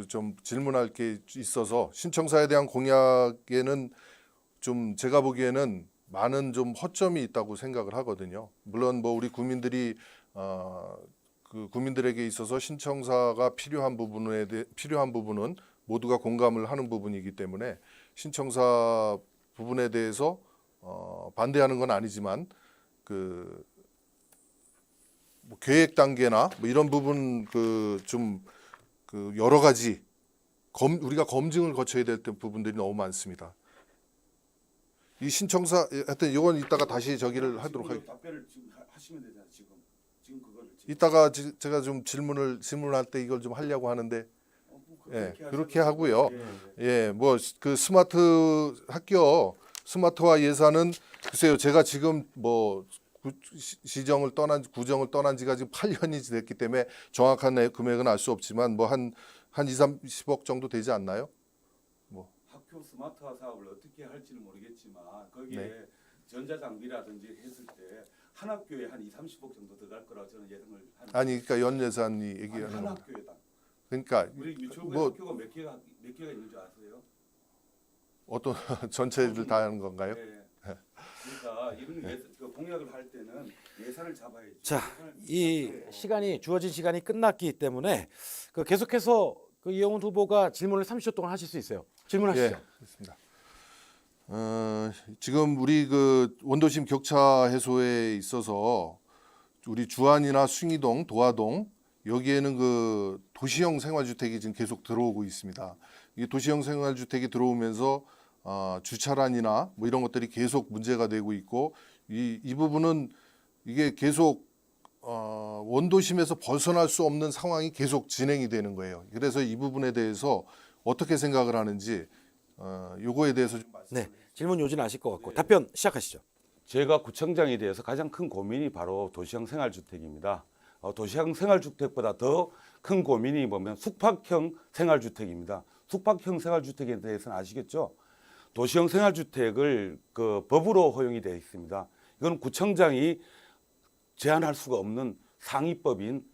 좀 질문할 게 있어서 신청사에 대한 공약에는 좀 제가 보기에는 많은 좀 허점이 있다고 생각을 하거든요. 물론 뭐 우리 국민들이 국민들에게 있어서 신청사가 필요한 부분은 모두가 공감을 하는 부분이기 때문에 신청사 부분에 대해서 반대하는 건 아니지만 뭐 계획 단계나 뭐 이런 부분 여러 가지 우리가 검증을 거쳐야 될 부분들이 너무 많습니다. 이 신청사 하여튼 이건 이따가 다시 저기를 하도록 하겠습니다. 답변을 지금 하시면 되잖아요. 지금 그거를 이따가 제가 좀 질문할 때 이걸 좀 하려고 하는데 예, 그렇게 하고요. 예, 뭐 그 스마트 학교 스마트화 예산은 글쎄요. 제가 지금 뭐 구정을 떠난 지가 지금 8년이 됐기 때문에 정확한 금액은 알 수 없지만 뭐 한 2, 30억 정도 되지 않나요? 학교 스마트화 사업을 어떻게 할지는 모르겠지만 거기에 네. 전자장비라든지 했을 때 한 학교에 한 2, 30억 정도 들어갈 거라고 저는 예상을 하는. 아니 그러니까 연 예산이 얘기하는 한 겁니다. 학교에다. 그러니까 우리 미추홀구에 뭐 학교가 몇 개가 있는 줄 아세요? 어떤 전체들 다 하는 건가요? 네. 그러니까 이런 그 공약을 할 때는 예산을 잡아야지. 자, 예산을 이 잡고 시간이 주어진 시간이 끝났기 때문에 계속해서 이영훈 후보가 질문을 30초 동안 하실 수 있어요. 질문하시죠. 예, 그렇습니다. 지금 우리 원도심 격차 해소에 있어서 우리 주안이나 숭이동, 도화동 여기에는 도시형 생활주택이 지금 계속 들어오고 있습니다. 이 도시형 생활주택이 들어오면서 주차란이나 뭐 이런 것들이 계속 문제가 되고 있고 이 부분은 이게 계속 원도심에서 벗어날 수 없는 상황이 계속 진행이 되는 거예요. 그래서 이 부분에 대해서 어떻게 생각을 하는지 요거에 대해서 좀 네, 질문 요지는 아실 것 같고 답변 시작하시죠. 제가 구청장에 대해서 가장 큰 고민이 바로 도시형 생활주택입니다. 도시형 생활주택보다 더 큰 고민이 뭐냐면 숙박형 생활주택입니다. 숙박형 생활주택에 대해서는 아시겠죠? 도시형 생활주택을 법으로 허용이 되어 있습니다. 이건 구청장이 제한할 수가 없는 상위법인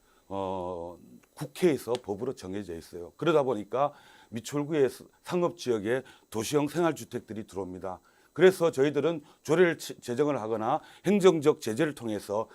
국회에서 법으로 정해져 있어요. 그러다 보니까 미추홀구의 상업지역에 도시형 생활주택들이 들어옵니다. 그래서 저희들은 조례를 제정을 하거나 행정적 제재를 통해서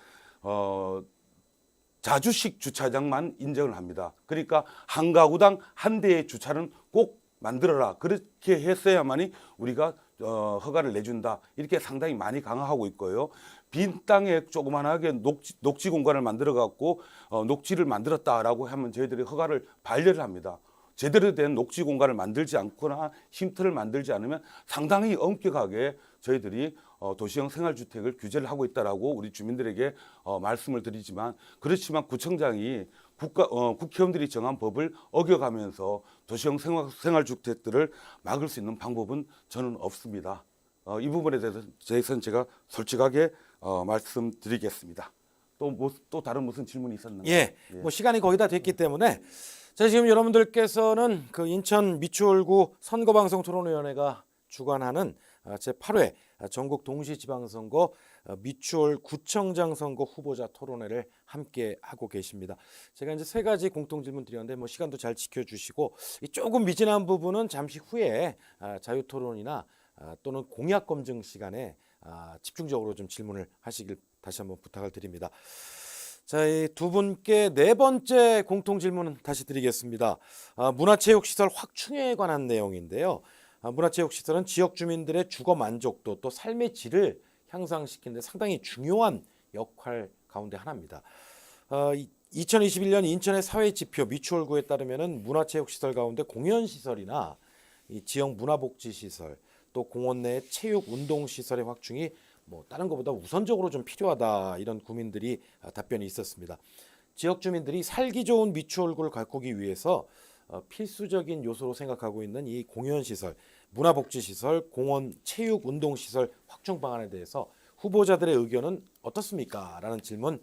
자주식 주차장만 인정을 합니다. 그러니까 한 가구당 한 대의 주차는 꼭 만들어라. 그렇게 했어야만이 우리가 허가를 내준다. 이렇게 상당히 많이 강화하고 있고요. 빈 땅에 조그만하게 녹지 공간을 만들어 갖고 녹지를 만들었다라고 하면 저희들이 허가를 반려를 합니다. 제대로 된 녹지 공간을 만들지 않거나 쉼터를 만들지 않으면 상당히 엄격하게 저희들이 도시형 생활주택을 규제를 하고 있다라고 우리 주민들에게 말씀을 드리지만 그렇지만 구청장이 국회의원들이 정한 법을 어겨가면서 도시형 생활주택들을 막을 수 있는 방법은 저는 없습니다. 이 부분에 대해서는 제가 솔직하게 말씀드리겠습니다. 또 다른 무슨 질문이 있었나요? 예, 뭐 시간이 거의 다 됐기 때문에 자, 지금 여러분들께서는 인천 미추홀구 선거방송 토론위원회가 주관하는 제8회 전국 동시지방선거 미추홀 구청장 선거 후보자 토론회를 함께 하고 계십니다. 제가 이제 3가지 공통 질문 드렸는데 뭐 시간도 잘 지켜주시고 조금 미진한 부분은 잠시 후에 자유토론이나 또는 공약 검증 시간에 집중적으로 좀 질문을 하시길 다시 한번 부탁을 드립니다. 자, 이 두 분께 4번째 공통 질문은 다시 드리겠습니다. 문화체육시설 확충에 관한 내용인데요. 문화체육시설은 지역 주민들의 주거 만족도 또 삶의 질을 향상시키는 데 상당히 중요한 역할 가운데 하나입니다. 2021년 인천의 사회지표 미추홀구에 따르면 문화체육시설 가운데 공연시설이나 이 지역 문화복지시설 또 공원 내 체육 운동시설의 확충이 뭐 다른 것보다 우선적으로 좀 필요하다 이런 구민들이 답변이 있었습니다. 지역 주민들이 살기 좋은 미추홀구를 가꾸기 위해서 필수적인 요소로 생각하고 있는 이 공연시설, 문화복지시설, 공원, 체육, 운동시설 확충 방안에 대해서 후보자들의 의견은 어떻습니까? 라는 질문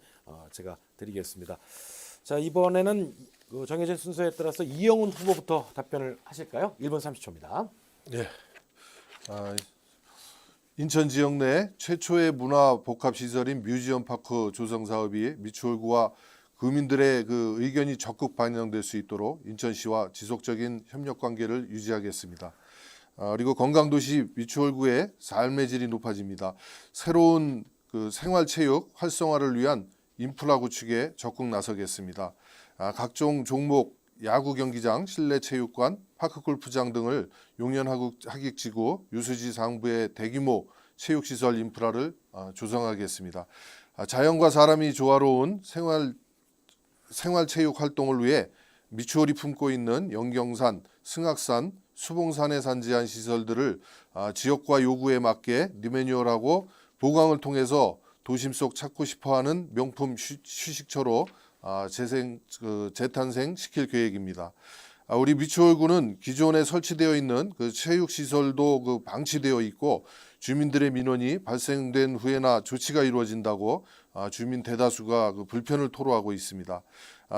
제가 드리겠습니다. 자, 이번에는 정해진 순서에 따라서 이영훈 후보부터 답변을 하실까요? 1분 30초입니다. 네. 인천 지역 내 최초의 문화 복합 시설인 뮤지엄 파크 조성 사업이 미추홀구와 구민들의 그 의견이 적극 반영될 수 있도록 인천시와 지속적인 협력 관계를 유지하겠습니다. 그리고 건강도시 미추홀구의 삶의 질이 높아집니다. 새로운 그 생활체육 활성화를 위한 인프라 구축에 적극 나서겠습니다. 각종 종목 야구 경기장, 실내 체육관, 파크 골프장 등을 용연하객지구, 유수지 상부의 대규모 체육시설 인프라를 조성하겠습니다. 자연과 사람이 조화로운 생활체육 활동을 위해 미추홀이 품고 있는 영경산, 승악산, 수봉산에 산지한 시설들을 지역과 요구에 맞게 리매뉴얼하고 보강을 통해서 도심 속 찾고 싶어하는 명품 휴식처로 재탄생시킬 계획입니다. 우리 미추홀구는 기존에 설치되어 있는 그 체육시설도 그 방치되어 있고 주민들의 민원이 발생된 후에나 조치가 이루어진다고 주민 대다수가 그 불편을 토로하고 있습니다.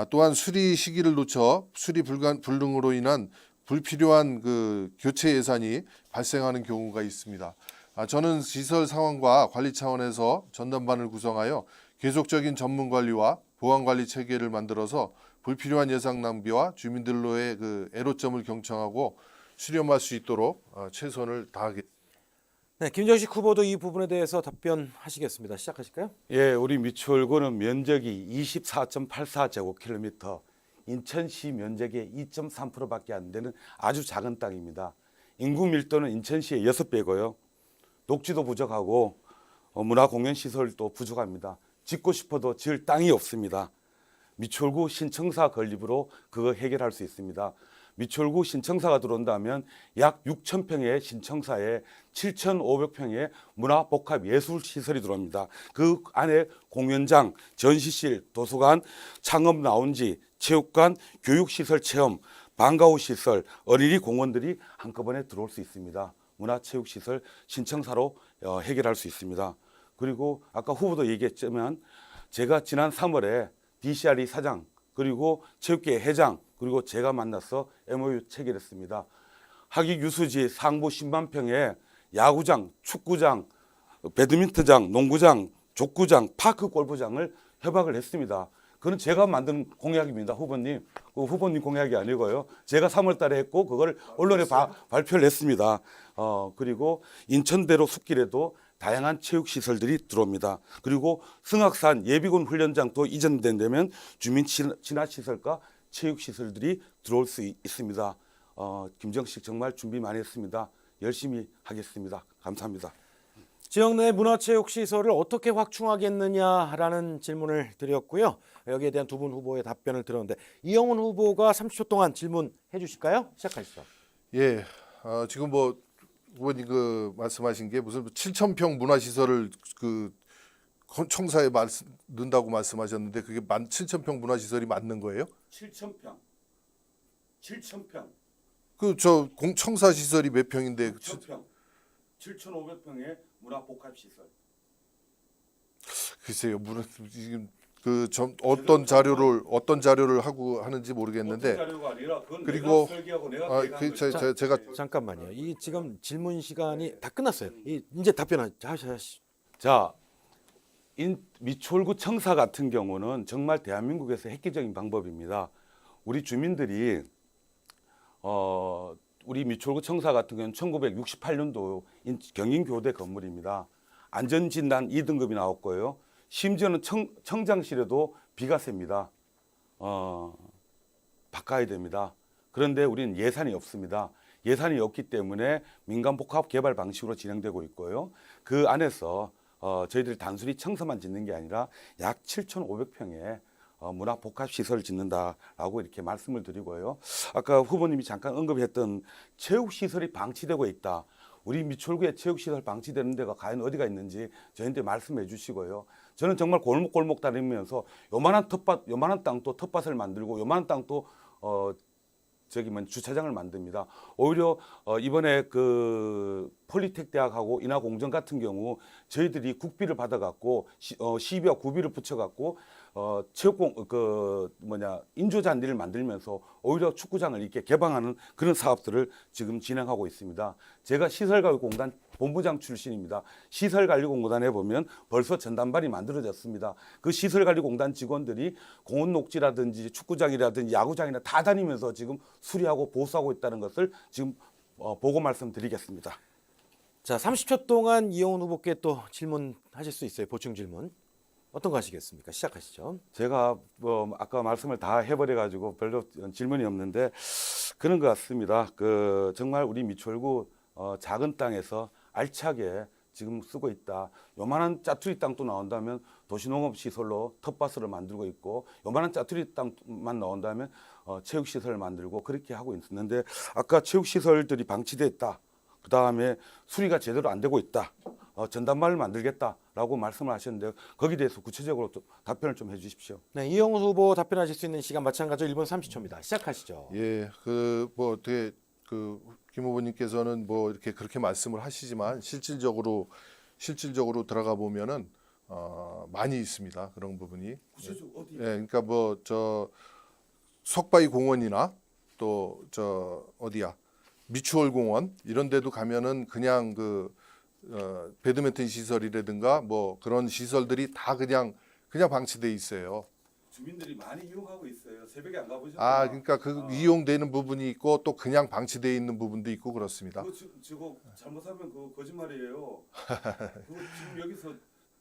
또한 수리 시기를 놓쳐 수리 불능으로 인한 불필요한 그 교체 예산이 발생하는 경우가 있습니다. 저는 시설 상황과 관리 차원에서 전담반을 구성하여 계속적인 전문 관리와 보안 관리 체계를 만들어서 불필요한 예산 낭비와 주민들로의 그 애로점을 경청하고 수렴할 수 있도록 최선을 다하겠습니다. 네, 김정식 후보도 이 부분에 대해서 답변하시겠습니다. 시작하실까요? 예, 우리 미추홀구는 면적이 24.84제곱킬로미터, 인천시 면적의 2.3%밖에 안 되는 아주 작은 땅입니다. 인구 밀도는 인천시의 6배고요. 녹지도 부족하고 문화공연시설도 부족합니다. 짓고 싶어도 지을 땅이 없습니다. 미추홀구 신청사 건립으로 그거 해결할 수 있습니다. 미추홀구 신청사가 들어온다면 약 6,000평의 신청사에 7,500평의 문화복합예술시설이 들어옵니다. 그 안에 공연장, 전시실, 도서관, 창업라운지, 체육관, 교육시설 체험, 방과후 시설, 어린이 공원들이 한꺼번에 들어올 수 있습니다. 문화체육시설 신청사로 해결할 수 있습니다. 그리고 아까 후보도 얘기했지만 제가 지난 3월에 DCRE 사장 그리고 체육계 회장 그리고 제가 만나서 MOU 체결했습니다. 하객 유수지 상부 10만 평에 야구장, 축구장, 배드민턴장, 농구장, 족구장, 파크 골프장을 협약을 했습니다. 그건 제가 만든 공약입니다, 후보님. 그 후보님 공약이 아니고요. 제가 3월 달에 했고 그걸 언론에 발표를 했습니다. 그리고 인천대로 숲길에도 다양한 체육시설들이 들어옵니다. 그리고 승악산 예비군 훈련장도 이전된다면 주민 친화시설과 체육시설들이 들어올 수 있습니다. 김정식 정말 준비 많이 했습니다. 열심히 하겠습니다. 감사합니다. 지역 내 문화체육시설을 어떻게 확충하겠느냐라는 질문을 드렸고요. 여기에 대한 두 분 후보의 답변을 들었는데 이영훈 후보가 30초 동안 질문해 주실까요? 시작하시죠. 예, 지금 뭐 후보님 그 말씀하신 게 무슨 7,000평 문화시설을 그 청사에 넣는다고 말씀하셨는데 그게 7,000평 문화시설이 맞는 거예요? 7,000평. 그 저 청사 시설이 몇 평인데? 6,000평. 7,500평의 문화복합시설. 글쎄요, 지금 그 어떤 자료를 하고 하는지 모르겠는데. 어떤 자료가 아니라 그건 그리고 내가 설계하고 내가 계획한 거예요. 제가 잠깐만요. 이 지금 질문 시간이 다 끝났어요. 이제 답변하시죠. 자, 미추홀구 청사 같은 경우는 정말 대한민국에서 획기적인 방법입니다. 우리 주민들이 우리 미추홀구 청사 같은 경우는 1968년도 경인교대 건물입니다. 안전진단 2등급이 나왔고요. 심지어는 청장실에도 비가 셉니다. 바꿔야 됩니다. 그런데 우리는 예산이 없습니다. 예산이 없기 때문에 민간복합 개발 방식으로 진행되고 있고요. 그 안에서 저희들이 단순히 청사만 짓는 게 아니라 약 7,500평의 문화복합시설을 짓는다라고 이렇게 말씀을 드리고요. 아까 후보님이 잠깐 언급했던 체육시설이 방치되고 있다. 우리 미추홀구에 체육시설 방치되는 데가 과연 어디가 있는지 저희한테 말씀해 주시고요. 저는 정말 골목골목 다니면서 요만한 땅도 텃밭을 만들고 요만한 땅도 주차장을 만듭니다. 오히려 이번에 그 폴리텍 대학하고 인하공정 같은 경우 저희들이 국비를 받아갖고 시비와 구비를 붙여갖고 인조잔디를 만들면서 오히려 축구장을 이렇게 개방하는 그런 사업들을 지금 진행하고 있습니다. 제가 시설가격공단 본부장 출신입니다. 시설관리공단에 보면 벌써 전담반이 만들어졌습니다. 그 시설관리공단 직원들이 공원 녹지라든지 축구장이라든지 야구장이나 다 다니면서 지금 수리하고 보수하고 있다는 것을 지금 보고 말씀드리겠습니다. 자, 30초 동안 이용훈 후보께 또 질문하실 수 있어요. 보충 질문. 어떤 거 하시겠습니까? 시작하시죠. 제가 아까 말씀을 다 해버려 가지고 별로 질문이 없는데 그런 것 같습니다. 정말 우리 미추홀구 작은 땅에서 알차게 지금 쓰고 있다. 요만한 짜투리 땅도 나온다면 도시농업시설로 텃밭을 만들고 있고, 요만한 짜투리 땅만 나온다면 체육시설을 만들고 그렇게 하고 있는데, 아까 체육시설들이 방치됐다. 그 다음에 수리가 제대로 안 되고 있다. 전담반을 만들겠다라고 말씀을 하셨는데, 거기에 대해서 구체적으로 좀 답변을 좀 해주십시오. 네, 이용훈 후보 답변하실 수 있는 시간 마찬가지로 1분 30초입니다. 시작하시죠. 예, 어떻게 김 후보님께서는 뭐 이렇게 그렇게 말씀을 하시지만 실질적으로 들어가 보면은 많이 있습니다. 그런 부분이. 구체적으로 어디? 예, 그러니까 뭐 저 석바위 공원이나 또 저 어디야 미추홀 공원 이런 데도 가면은 그냥 배드민턴 시설이라든가 뭐 그런 시설들이 다 그냥 방치돼 있어요. 주민들이 많이 이용하고 있어요. 새벽에 안 가보셨나요? 아, 그러니까 이용되는 부분이 있고 또 그냥 방치돼 있는 부분도 있고 그렇습니다. 저거 잘못하면 그거 거짓말이에요. 그거 지금 여기서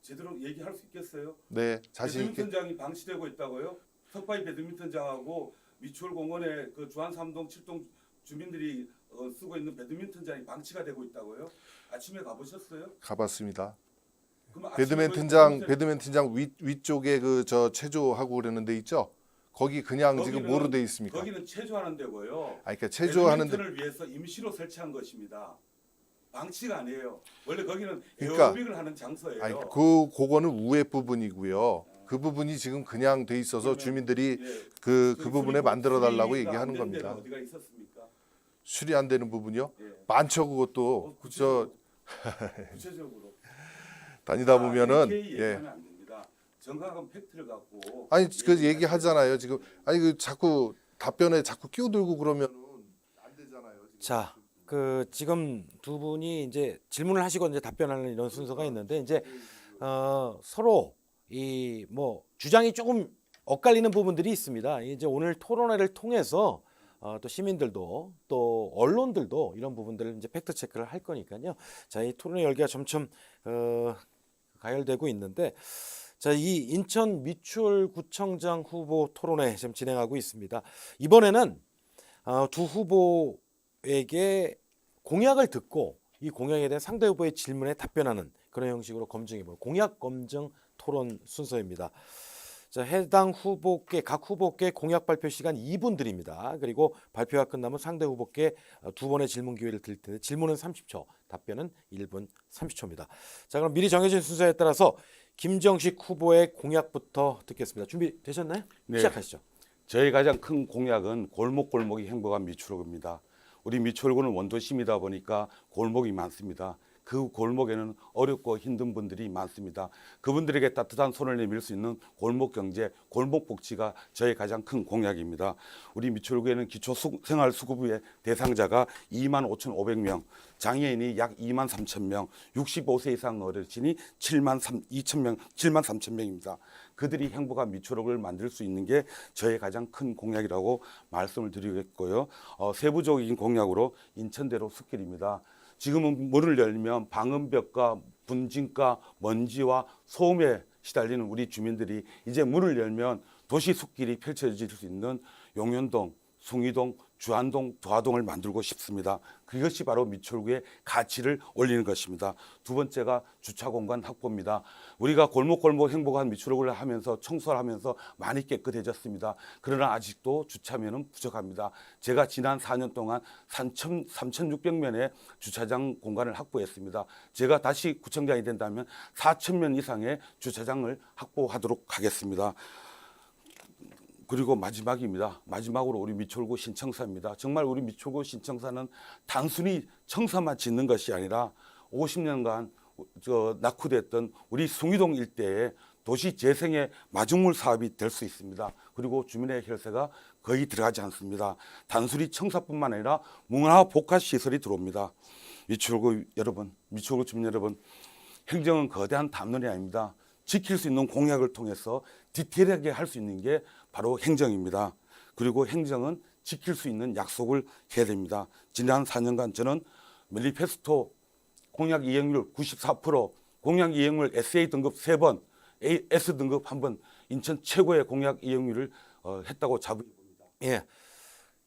제대로 얘기할 수 있겠어요? 네, 자신 있게. 배드민턴장이 방치되고 있다고요? 석바위 배드민턴장하고 미추홀 공원의 그 주안 3동 7동 주민들이 쓰고 있는 배드민턴장이 방치가 되고 있다고요? 아침에 가보셨어요? 가봤습니다. 그럼 아침에 배드민턴장 위쪽에 저 체조하고 그러는 데 있죠? 거기 그냥 지금 뭐로 돼 있습니까? 거기는 체조하는 데고요. 아, 그러니까 체조하는 데. 배드민턴을 위해서 임시로 설치한 것입니다. 방치가 아니에요. 원래 거기는 그러니까, 에어로빅을 하는 장소예요. 아니, 그거는 우회 부분이고요. 그 부분이 지금 그냥 돼 있어서 주민들이 예. 그 부분에 만들어 달라고 수리가 얘기하는 안 된 데가 겁니다. 어디가 있었습니까? 수리 안 되는 부분이요? 예. 많죠, 그것도. 구체적으로 다니다 보면은 AKA 예. 얘기하면 안 됩니다. 정확한 팩트를 갖고 아니 그 얘기하잖아요. 지금 아니 자꾸 답변에 자꾸 끼어들고 그러면 안 되잖아요. 지금. 자, 지금 두 분이 이제 질문을 하시고 이제 답변하는 이런 순서가 있는데, 이제 서로 이 뭐 주장이 조금 엇갈리는 부분들이 있습니다. 이제 오늘 토론회를 통해서 또 시민들도 또 언론들도 이런 부분들을 이제 팩트 체크를 할 거니까요. 자, 이 토론회 열기가 점점 가열되고 있는데, 자, 이 인천 미추홀구청장 후보 토론회 지금 진행하고 있습니다. 이번에는 두 후보에게 공약을 듣고 이 공약에 대한 상대 후보의 질문에 답변하는 그런 형식으로 검증해볼 공약 검증 토론 순서입니다. 자, 해당 후보께 각 후보께 공약 발표 시간 2분 드립니다. 그리고 발표가 끝나면 상대 후보께 두 번의 질문 기회를 드릴 텐데, 질문은 30초, 답변은 1분 30초입니다. 자, 그럼 미리 정해진 순서에 따라서 김정식 후보의 공약부터 듣겠습니다. 준비되셨나요? 네. 시작하시죠. 저희 가장 큰 공약은 골목골목이 행복한 미추홀구입니다. 우리 미추홀구는 원도심이다 보니까 골목이 많습니다. 그 골목에는 어렵고 힘든 분들이 많습니다. 그분들에게 따뜻한 손을 내밀 수 있는 골목 경제, 골목 복지가 저의 가장 큰 공약입니다. 우리 미추홀구에는 기초 생활 수급의 대상자가 25,500명, 장애인이 약 23,000명, 65세 이상 어르신이 73,000명입니다. 그들이 행복한 미추홀구를 만들 수 있는 게 저의 가장 큰 공약이라고 말씀을 드리겠고요. 세부적인 공약으로 인천대로 숲길입니다. 지금은 문을 열면 방음벽과 분진과 먼지와 소음에 시달리는 우리 주민들이 이제 문을 열면 도시 숲길이 펼쳐질 수 있는 용현동, 숭이동, 주안동, 도화동을 만들고 싶습니다. 그것이 바로 미추홀구의 가치를 올리는 것입니다. 두 번째가 주차 공간 확보입니다. 우리가 골목골목 행복한 미추홀구를 하면서 청소를 하면서 많이 깨끗해졌습니다. 그러나 아직도 주차면은 부족합니다. 제가 지난 4년 동안 3,600면의 주차장 공간을 확보했습니다. 제가 다시 구청장이 된다면 4,000면 이상의 주차장을 확보하도록 하겠습니다. 그리고 마지막입니다. 마지막으로 우리 미추홀구 신청사입니다. 정말 우리 미추홀구 신청사는 단순히 청사만 짓는 것이 아니라 50년간 낙후됐던 우리 숭이동 일대의 도시 재생의 마중물 사업이 될 수 있습니다. 그리고 주민의 혈세가 거의 들어가지 않습니다. 단순히 청사뿐만 아니라 문화 복합 시설이 들어옵니다. 미추홀구 여러분, 미추홀구 주민 여러분, 행정은 거대한 담론이 아닙니다. 지킬 수 있는 공약을 통해서 디테일하게 할 수 있는 게 바로 행정입니다. 그리고 행정은 지킬 수 있는 약속을 해야 됩니다. 지난 4년간 저는 매니페스토 공약 이행률 94%, 공약 이행률 SA 등급 3번, S 등급 1번, 인천 최고의 공약 이행률을 했다고 자부해 봅니다. 예.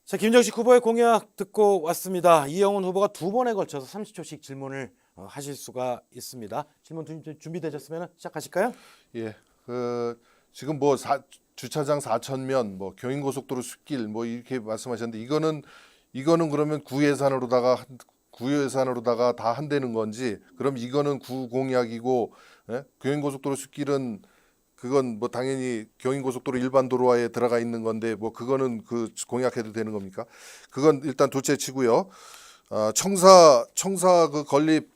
자, 김정식 후보의 공약 듣고 왔습니다. 이영훈 후보가 2번에 걸쳐서 30초씩 질문을 하실 수가 있습니다. 질문 준비되셨으면 시작하실까요? 예, 지금 주차장 4,000면, 경인고속도로 숲길 이렇게 말씀하셨는데 이거는 그러면 구 예산으로다가 다 한다는 건지, 그럼 이거는 구 공약이고, 예? 경인고속도로 숲길은 그건 당연히 경인고속도로 일반 도로화에 들어가 있는 건데 그거는 그 공약해도 되는 겁니까? 그건 일단 둘째치고요. 청사 그 건립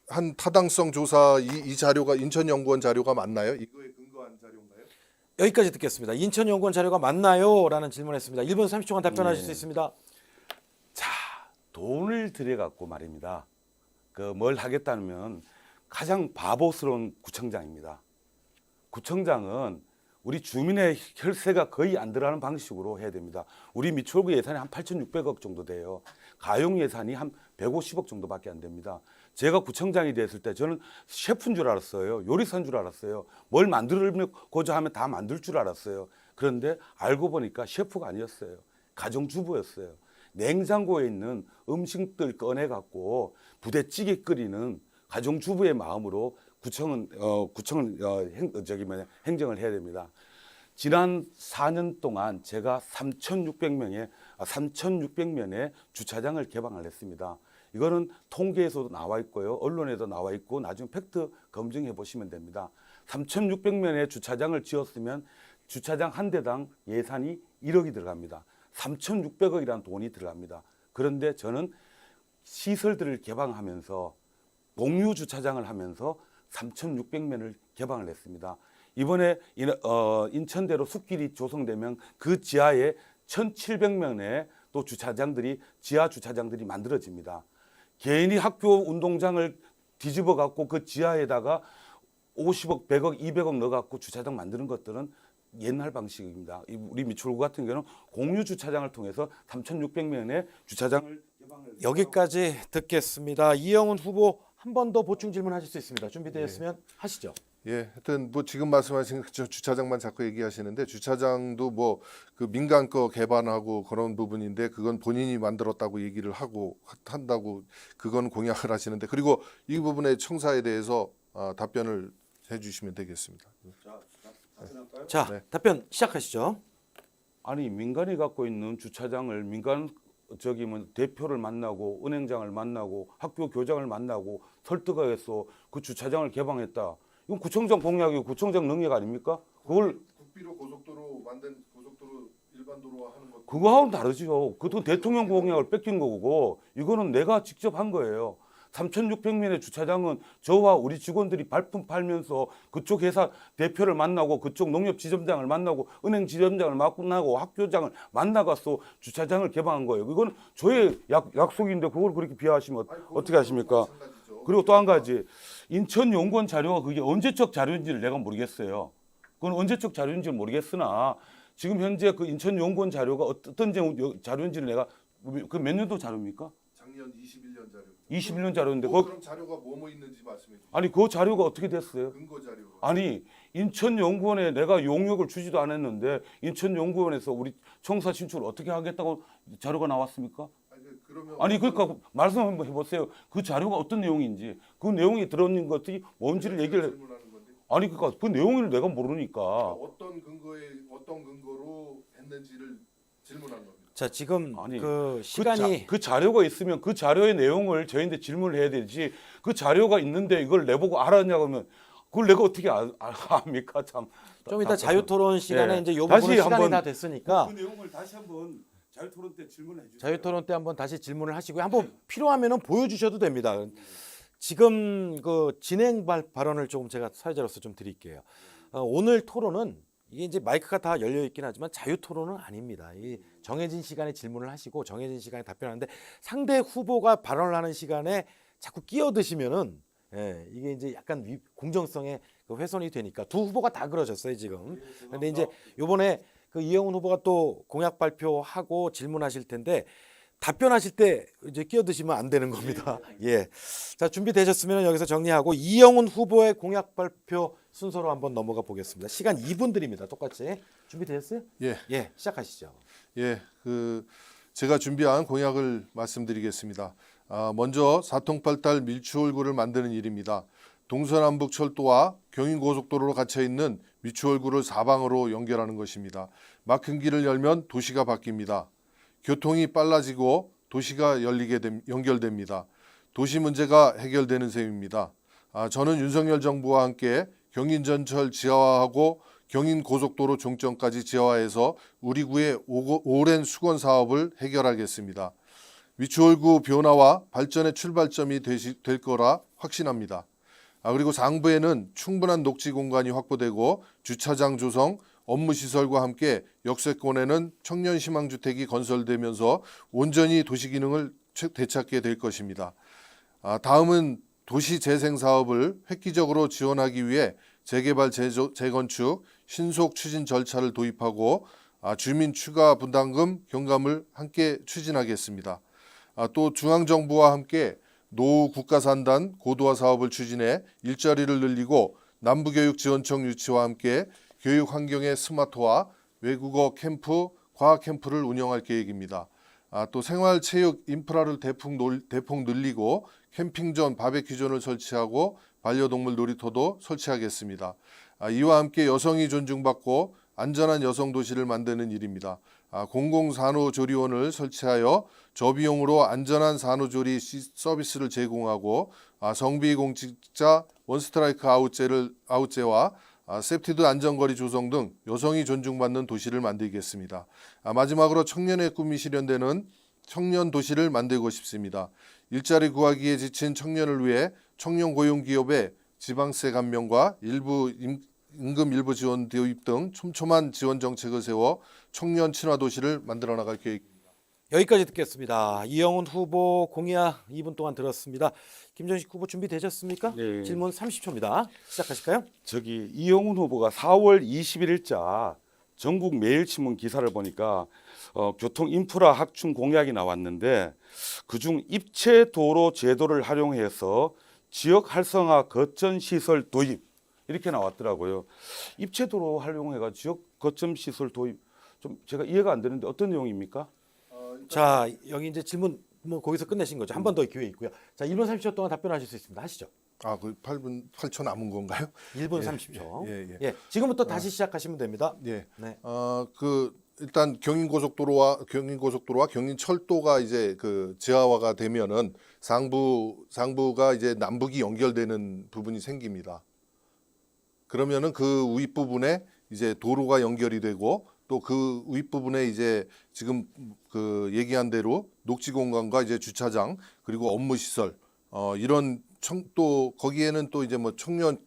한 타당성 조사 이 자료가 인천연구원 자료가 맞나요? 이거에 근거한 자료인가요? 여기까지 듣겠습니다. 인천연구원 자료가 맞나요? 라는 질문했습니다. 1분 30초간 답변하실 수 있습니다. 자, 돈을 들여갖고 말입니다. 뭘 하겠다면 가장 바보스러운 구청장입니다. 구청장은 우리 주민의 혈세가 거의 안 들어가는 방식으로 해야 됩니다. 우리 미추홀구 예산이 한 8,600억 정도 돼요. 가용 예산이 한 150억 정도밖에 안 됩니다. 제가 구청장이 됐을 때 저는 셰프인 줄 알았어요. 요리사인 줄 알았어요. 뭘 만들고자 하면 다 만들 줄 알았어요. 그런데 알고 보니까 셰프가 아니었어요. 가정주부였어요. 냉장고에 있는 음식들 꺼내갖고 부대찌개 끓이는 가정주부의 마음으로 구청은 행정을 해야 됩니다. 지난 4년 동안 제가 3,600면의 주차장을 개방을 했습니다. 이거는 통계에서도 나와 있고요, 언론에도 나와 있고 나중에 팩트 검증해 보시면 됩니다. 3,600면의 주차장을 지었으면 주차장 한 대당 예산이 1억이 들어갑니다. 3,600억이라는 돈이 들어갑니다. 그런데 저는 시설들을 개방하면서 공유 주차장을 하면서 3,600면을 개방을 했습니다. 이번에 인천대로 숲길이 조성되면 그 지하에 1,700면의 또 지하 주차장들이 만들어집니다. 개인이 학교 운동장을 뒤집어 갖고 그 지하에다가 50억, 100억, 200억 넣어 갖고 주차장 만드는 것들은 옛날 방식입니다. 우리 미추홀구 같은 경우는 공유 주차장을 통해서 3,600면의 주차장을 개방을 해서 여기까지 듣겠습니다. 이영훈 후보 한 번 더 보충 질문하실 수 있습니다. 준비되었으면 하시죠. 예, 하여튼 지금 말씀하신 주차장만 자꾸 얘기하시는데, 주차장도 그 민간 거 개발하고 그런 부분인데 그건 본인이 만들었다고 얘기를 한다고 그건 공약을 하시는데, 그리고 이 부분의 청사에 대해서 답변을 해주시면 되겠습니다. 자, 네. 답변 시작하시죠. 아니, 민간이 갖고 있는 주차장을 대표를 만나고 은행장을 만나고 학교 교장을 만나고 설득해서 그 주차장을 개방했다. 이건 구청장 공약이고 구청장 능력 아닙니까? 그걸 국비로 고속도로 만든 고속도로 일반 도로화 하는 것, 그거하고는 다르죠. 그것도 대통령 공약을 뺏긴 거고, 이거는 내가 직접 한 거예요. 3,600면의 주차장은 저와 우리 직원들이 발품 팔면서 그쪽 회사 대표를 만나고 그쪽 농협지점장을 만나고 은행 지점장을 만나고 학교장을 만나가서 주차장을 개방한 거예요. 이건 저의 약속인데 그걸 그렇게 비하하시면 어떻게 하십니까? 그리고 또 한 가지, 인천연구원 자료가 그게 언제적 자료인지를 내가 모르겠어요. 그건 언제적 자료인지를 모르겠으나 지금 현재 그 인천연구원 자료가 어떤 자료인지를 내가, 그 몇 년도 자료입니까? 작년 21년 자료. 21년 자료인데 그럼 자료가 있는지 말씀해 주세요. 아니 그 자료가 어떻게 됐어요? 근거 자료. 아니, 인천연구원에 내가 용역을 주지도 않았는데 인천연구원에서 우리 청사 신축을 어떻게 하겠다고 자료가 나왔습니까? 아니 그러니까 말씀 한번 해보세요. 그 자료가 어떤 내용인지, 그 내용이 들어있는 것들이 뭔지를 얘기를 해. 아니 그러니까 그 내용을 내가 모르니까. 어떤 근거로 했는지를 질문한 겁니다. 자, 지금 아니, 그 시간이 그 자료가 있으면 그 자료의 내용을 저희한테 질문을 해야 되지. 그 자료가 있는데 이걸 내보고 알았냐고 하면 그걸 내가 어떻게 압니까? 참. 좀 이따 자유토론 시간에 네. 이제 요 다시 부분은 시간이 한번 다 됐으니까 그 내용을 다시 한번 자유토론 때 질문해 주세요. 자유토론 때 한번 다시 질문을 하시고요. 한번 필요하면은 보여주셔도 됩니다. 지금 그 진행 발언을 조금 제가 사회자로서 좀 드릴게요. 오늘 토론은 이게 이제 마이크가 다 열려 있긴 하지만 자유 토론은 아닙니다. 이 정해진 시간에 질문을 하시고 정해진 시간에 답변하는데 상대 후보가 발언을 하는 시간에 자꾸 끼어드시면은 예, 이게 이제 약간 공정성에 그 훼손이 되니까 두 후보가 다 그러셨어요 지금. 근데 이제 요번에 그 이영훈 후보가 또 공약 발표하고 질문하실 텐데 답변하실 때 이제 끼어드시면 안 되는 겁니다. 예. 자, 준비되셨으면 여기서 정리하고 이영훈 후보의 공약 발표 순서로 한번 넘어가 보겠습니다. 시간 2분 드립니다. 똑같이. 준비되셨어요? 예, 예, 시작하시죠. 예, 제가 준비한 공약을 말씀드리겠습니다. 먼저 사통팔달 밀추홀구를 만드는 일입니다. 동서남북 철도와 경인고속도로로 갇혀 있는 밀추홀구를 사방으로 연결하는 것입니다. 막힌 길을 열면 도시가 바뀝니다. 교통이 빨라지고 도시가 연결됩니다. 도시 문제가 해결되는 셈입니다. 저는 윤석열 정부와 함께 경인전철 지하화하고 경인고속도로 종점까지 지하화해서 우리 구의 오랜 수건 사업을 해결하겠습니다. 미추홀구 변화와 발전의 출발점이 될 거라 확신합니다. 그리고 상부에는 충분한 녹지 공간이 확보되고 주차장 조성, 업무시설과 함께 역세권에는 청년 희망주택이 건설되면서 온전히 도시 기능을 되찾게 될 것입니다. 다음은 도시 재생 사업을 획기적으로 지원하기 위해 재개발, 재건축, 신속 추진 절차를 도입하고 주민 추가 분담금 경감을 함께 추진하겠습니다. 또 중앙정부와 함께 노후 국가산단 고도화 사업을 추진해 일자리를 늘리고 남부교육지원청 유치와 함께 교육 환경의 스마트화, 외국어 캠프, 과학 캠프를 운영할 계획입니다. 또 생활체육 인프라를 대폭 늘리고 캠핑존, 바베큐존을 설치하고 반려동물 놀이터도 설치하겠습니다. 이와 함께 여성이 존중받고 안전한 여성 도시를 만드는 일입니다. 공공산후조리원을 설치하여 저비용으로 안전한 산후조리 서비스를 제공하고 성비공직자 원스트라이크 아웃제와 세프티드 안전거리 조성 등 여성이 존중받는 도시를 만들겠습니다. 마지막으로 청년의 꿈이 실현되는 청년 도시를 만들고 싶습니다. 일자리 구하기에 지친 청년을 위해 청년 고용기업의 지방세 감면과 임금 일부 지원 도입 등 촘촘한 지원 정책을 세워 청년 친화 도시를 만들어 나갈 계획입니다. 여기까지 듣겠습니다. 이영훈 후보 공약 2분 동안 들었습니다. 김정식 후보 준비되셨습니까? 네. 질문 30초입니다. 시작하실까요? 이영훈 후보가 4월 21일자 전국 매일신문 기사를 보니까 교통 인프라 확충 공약이 나왔는데 그중 입체 도로 제도를 활용해서 지역 활성화 거점 시설 도입 이렇게 나왔더라고요. 입체 도로 활용해가 지역 거점 시설 도입 좀 제가 이해가 안 되는데 어떤 내용입니까? 자, 여기 이제 질문 뭐 거기서 끝내신 거죠. 한 번 더 기회 있고요. 자, 1분 30초 동안 답변하실 수 있습니다. 하시죠. 그 8초 남은 건가요? 1분 예, 30초. 예. 예, 지금부터 다시 시작하시면 됩니다. 예. 네. 일단 경인고속도로와 경인철도가 이제 그 지하화가 되면은 상부가 이제 남북이 연결되는 부분이 생깁니다. 그러면은 그 윗부분에 이제 도로가 연결이 되고 또 그 윗부분에 이제 지금 그 얘기한 대로 녹지 공간과 이제 주차장 그리고 업무 시설 이런 또 거기에는 또 이제 뭐 청년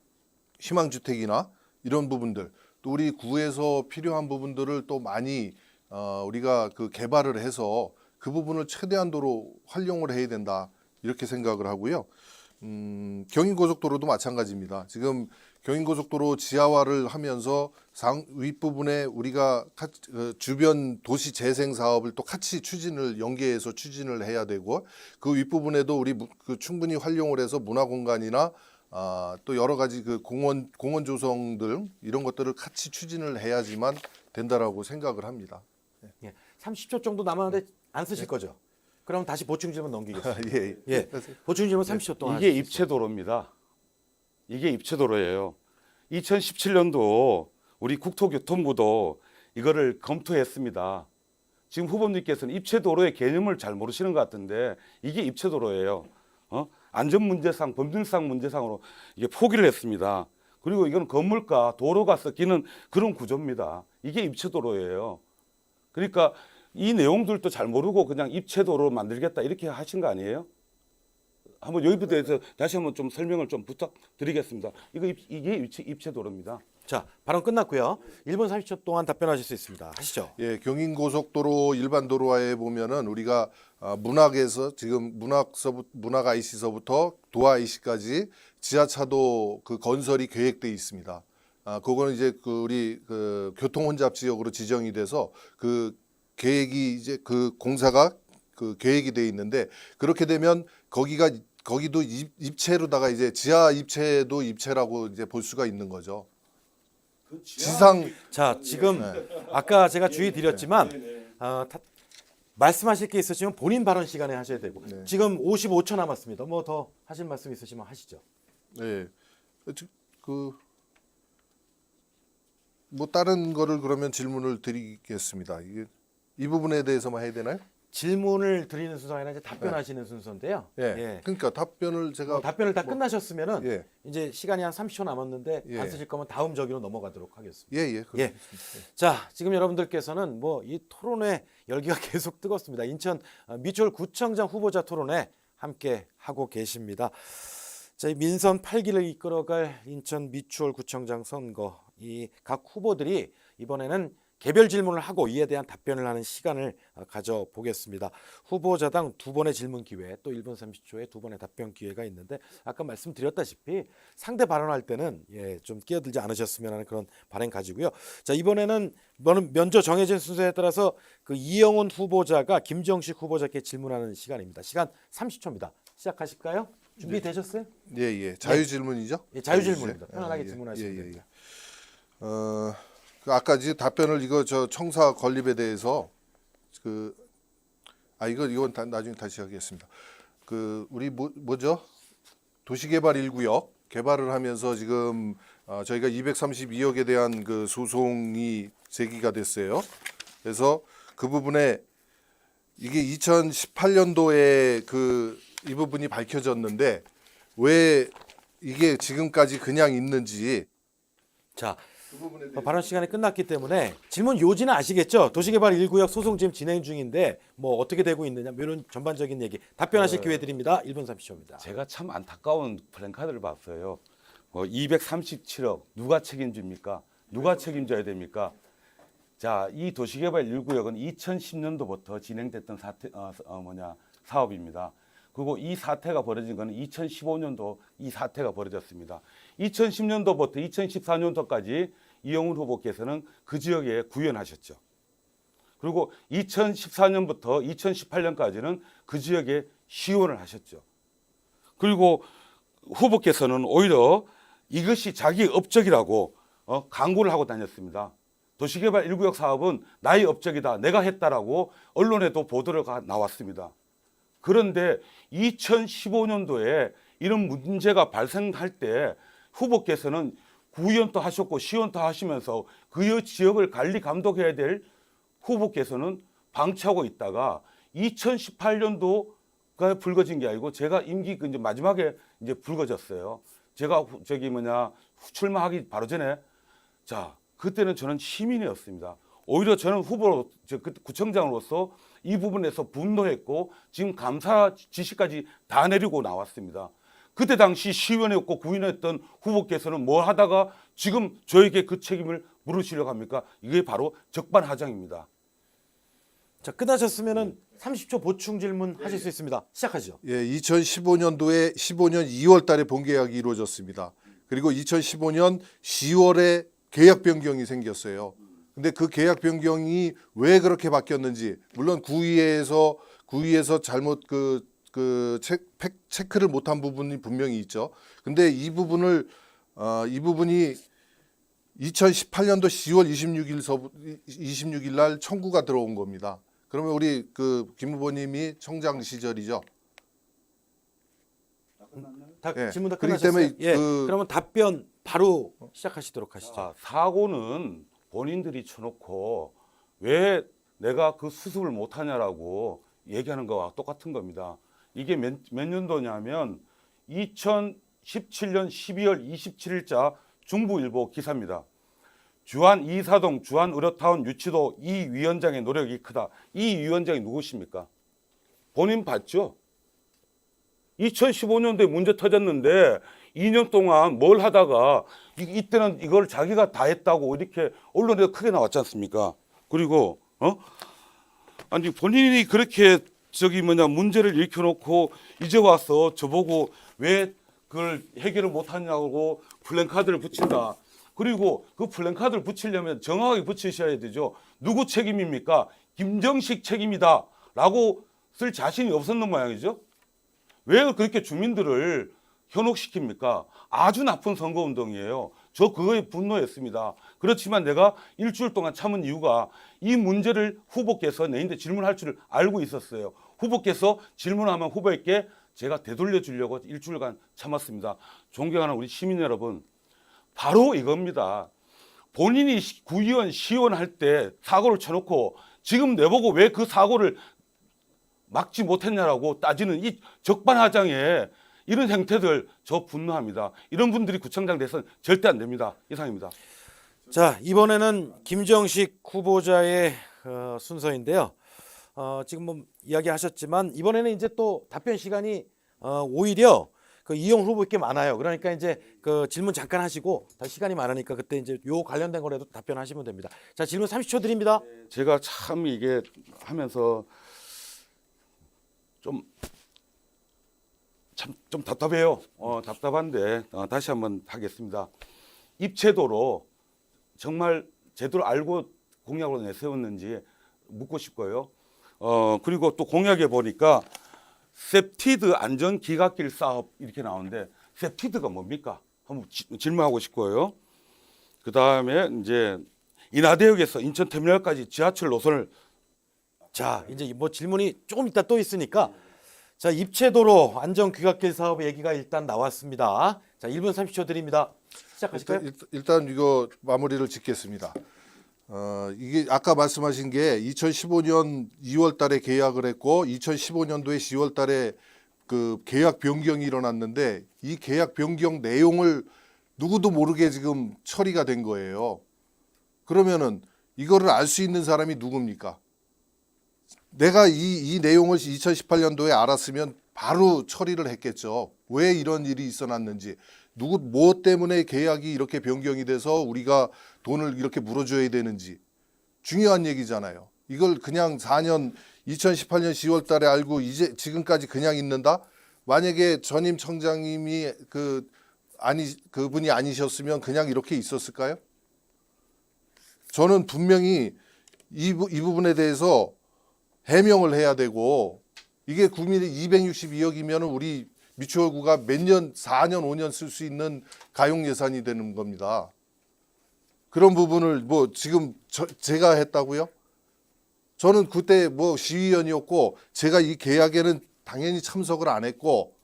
희망주택이나 이런 부분들 또 우리 구에서 필요한 부분들을 또 많이 우리가 그 개발을 해서 그 부분을 최대한도로 활용을 해야 된다 이렇게 생각을 하고요. 경인고속도로도 마찬가지입니다. 지금 경인고속도로 지하화를 하면서 윗부분에 우리가 주변 도시 재생 사업을 또 같이 연계해서 추진을 해야 되고 그 윗부분에도 우리 충분히 활용을 해서 문화공간이나 또 여러 가지 그 공원 조성들 이런 것들을 같이 추진을 해야지만 된다라고 생각을 합니다. 예, 30초 정도 남았는데 안 쓰실 거죠? 그럼 다시 보충 질문 넘기겠습니다. 예. 예, 보충 질문 30초 동안. 이게 입체도로입니다. 이게 입체도로예요. 2017년도 우리 국토교통부도 이거를 검토했습니다. 지금 후보님께서는 입체도로의 개념을 잘 모르시는 것 같은데 이게 입체도로예요. 안전 문제상, 법률상 문제상으로 이게 포기를 했습니다. 그리고 이건 건물과 도로가 섞이는 그런 구조입니다. 이게 입체도로예요. 그러니까 이 내용들도 잘 모르고 그냥 입체도로 만들겠다 이렇게 하신 거 아니에요? 한번 여기부터 해서 다시 한번 좀 설명을 좀 부탁드리겠습니다. 이게 입체도로입니다. 자, 발언 끝났고요. 1분 30초 동안 답변하실 수 있습니다. 하시죠. 예, 경인고속도로 일반 도로화에 보면은 우리가 문학에서 지금 문학 IC서부터 도화 IC까지 지하차도 그 건설이 계획돼 있습니다. 그거는 이제 우리 교통 혼잡 지역으로 지정이 돼서 그 계획이 이제 그 공사가 그 계획이 돼 있는데 그렇게 되면 거기도 입체로다가 이제 지하 입체도 입체라고 이제 볼 수가 있는 거죠. 지상 자, 지금 아까 제가 주의 드렸지만 말씀하실 게 있으시면 본인 발언 시간에 하셔야 되고 지금 55초 남았습니다. 뭐 더 하실 말씀 있으시면 하시죠. 네. 뭐 다른 거를 그러면 질문을 드리겠습니다. 이 부분에 대해서만 해야 되나요? 질문을 드리는 순서가 아니라 이제 답변하시는 순서인데요. 예. 그러니까 답변을 제가 답변을 다 끝나셨으면은 예. 이제 시간이 한 30초 남았는데 예. 안 쓰실 거면 다음 저기로 넘어가도록 하겠습니다. 예. 자, 지금 여러분들께서는 뭐 이 토론회 열기가 계속 뜨겁습니다. 인천 미추홀구청장 후보자 토론회 함께 하고 계십니다. 자, 이 민선 8기를 이끌어갈 인천 미추홀구청장 선거 이 각 후보들이 이번에는 개별 질문을 하고 이에 대한 답변을 하는 시간을 가져보겠습니다. 후보자당 2번의 질문 기회, 또 1분 30초의 2번의 답변 기회가 있는데 아까 말씀드렸다시피 상대 발언할 때는 좀 끼어들지 않으셨으면 하는 그런 바람 가지고요. 자, 이번에는 먼저 정해진 순서에 따라서 그 이영훈 후보자가 김정식 후보자께 질문하는 시간입니다. 시간 30초입니다. 시작하실까요? 준비되셨어요? 예. 자유 질문이죠? 예, 자유 질문입니다. 편안하게 질문하시면 됩니다. 아까 이제 답변을 저 청사 건립에 대해서 이건 나중에 다시 하겠습니다. 우리 뭐죠? 도시개발 1구역 개발을 하면서 지금 저희가 232억에 대한 그 소송이 제기가 됐어요. 그래서 그 부분에 이게 2018년도에 이 부분이 밝혀졌는데 왜 이게 지금까지 그냥 있는지. 자, 발언 시간이 끝났기 때문에 질문 요지는 아시겠죠? 도시개발 1구역 소송 지금 진행 중인데 뭐 어떻게 되고 있느냐 이런 전반적인 얘기 답변하실 기회 드립니다. 1분 30초입니다. 제가 참 안타까운 플랜카드를 봤어요. 237억 누가 책임집니까? 누가 책임져야 됩니까? 자, 이 도시개발 1구역은 2010년도부터 진행됐던 사업입니다. 그리고 이 사태가 벌어진 것은 2015년도 이 사태가 벌어졌습니다. 2010년도부터 2014년도까지 이영훈 후보께서는 그 지역에 구현하셨죠. 그리고 2014년부터 2018년까지는 그 지역에 시원을 하셨죠. 그리고 후보께서는 오히려 이것이 자기 업적이라고 광고를 하고 다녔습니다. 도시개발 1구역 사업은 나의 업적이다. 내가 했다라고 언론에도 보도가 나왔습니다. 그런데 2015년도에 이런 문제가 발생할 때 후보께서는 구의원도 하셨고 시원도 하시면서 그 지역을 관리 감독해야 될 후보께서는 방치하고 있다가 2018년도가 불거진 게 아니고 제가 임기 이제 마지막에 이제 불거졌어요. 제가 출마하기 바로 전에 그때는 저는 시민이었습니다. 오히려 저는 후보로 구청장으로서 이 부분에서 분노했고 지금 감사 지시까지 다 내리고 나왔습니다. 그때 당시 시의원이었고 구인했던 후보께서는 뭐 하다가 지금 저에게 그 책임을 물으시려고 합니까? 이게 바로 적반하장입니다. 자, 끝나셨으면은 30초 보충 질문 하실 수 있습니다. 시작하시죠. 예, 2015년도에 15년 2월 달에 본계약이 이루어졌습니다. 그리고 2015년 10월에 계약 변경이 생겼어요. 근데 그 계약 변경이 왜 그렇게 바뀌었는지 물론 구의회에서 잘못 체크를 못한 부분이 분명히 있죠. 근데 이 부분이 2018년도 10월 26일 날 청구가 들어온 겁니다. 그러면 우리 김 후보님이 청장 시절이죠. 질문 다 그렇기 끝나셨어요? 때문에 그러면 답변 바로 시작하시도록 하시죠. 사고는 본인들이 쳐놓고 왜 내가 그 수습을 못하냐라고 얘기하는 거와 똑같은 겁니다. 이게 몇 년도냐면 2017년 12월 27일자 중부일보 기사입니다. 주한 이사동 주한의료타운 유치도 이 위원장의 노력이 크다. 이 위원장이 누구십니까? 본인 봤죠? 2015년도에 문제 터졌는데 2년 동안 뭘 하다가 이때는 이걸 자기가 다 했다고 이렇게 언론에 크게 나왔지 않습니까? 그리고 아니 본인이 그렇게 문제를 일으켜놓고 이제 와서 저보고 왜 그걸 해결을 못하냐고 플랜카드를 붙인다. 그리고 그 플랜카드를 붙이려면 정확하게 붙이셔야 되죠. 누구 책임입니까? 김정식 책임이다 라고 쓸 자신이 없었는 모양이죠. 왜 그렇게 주민들을 현혹시킵니까? 아주 나쁜 선거운동이에요. 저 그거에 분노했습니다. 그렇지만 내가 일주일 동안 참은 이유가 이 문제를 후보께서 내인데 질문할 줄을 알고 있었어요. 후보께서 질문하면 후보에게 제가 되돌려 주려고 일주일간 참았습니다. 존경하는 우리 시민 여러분, 바로 이겁니다. 본인이 구의원, 시의원 할 때 사고를 쳐놓고 지금 내보고 왜 그 사고를 막지 못했냐라고 따지는 이 적반하장의 이런 행태들 저 분노합니다. 이런 분들이 구청장 돼서는 절대 안 됩니다. 이상입니다. 자, 이번에는 김정식 후보자의 순서인데요. 지금 뭐 이야기하셨지만 이번에는 이제 또 답변 시간이 오히려 그 이용 후보께 많아요. 그러니까 이제 그 질문 잠깐 하시고 다 시간이 많으니까 그때 이제 요 관련된 거라도 답변하시면 됩니다. 자, 질문 30초 드립니다. 제가 참 이게 하면서 좀 답답해요. 답답한데 다시 한번 하겠습니다. 입체도로 정말 제대로 알고 공약으로 내세웠는지 묻고 싶고요. 그리고 또 공약에 보니까 셉티드 안전기갓길 사업 이렇게 나오는데 셉티드가 뭡니까? 한번 질문하고 싶고요. 그 다음에 이제 인하대역에서 인천터미널까지 지하철 노선을 자, 이제 뭐 질문이 조금 이따 또 있으니까 자, 입체도로 안전귀갓길 사업 얘기가 일단 나왔습니다. 자, 1분 30초 드립니다. 시작하실까요? 일단 이거 마무리를 짓겠습니다. 이게 아까 말씀하신 게 2015년 2월 달에 계약을 했고 2015년도에 10월 달에 그 계약 변경이 일어났는데 이 계약 변경 내용을 누구도 모르게 지금 처리가 된 거예요. 그러면은 이거를 알 수 있는 사람이 누굽니까? 내가 이 내용을 2018년도에 알았으면 바로 처리를 했겠죠. 왜 이런 일이 있어났는지, 뭐 때문에 계약이 이렇게 변경이 돼서 우리가 돈을 이렇게 물어줘야 되는지 중요한 얘기잖아요. 이걸 그냥 2018년 10월 달에 알고 이제 지금까지 그냥 있는다? 만약에 전임 청장님이 그분이 아니셨으면 그냥 이렇게 있었을까요? 저는 분명히 이 부분에 대해서 해명을 해야 되고, 이게 국민의 262억이면 우리 미추홀구가 몇 년, 4년, 5년 쓸 수 있는 가용 예산이 되는 겁니다. 그런 부분을 뭐 지금 제가 했다고요? 저는 그때 뭐 시의원이었고 제가 이 계약에는 당연히 참석을 안 했고,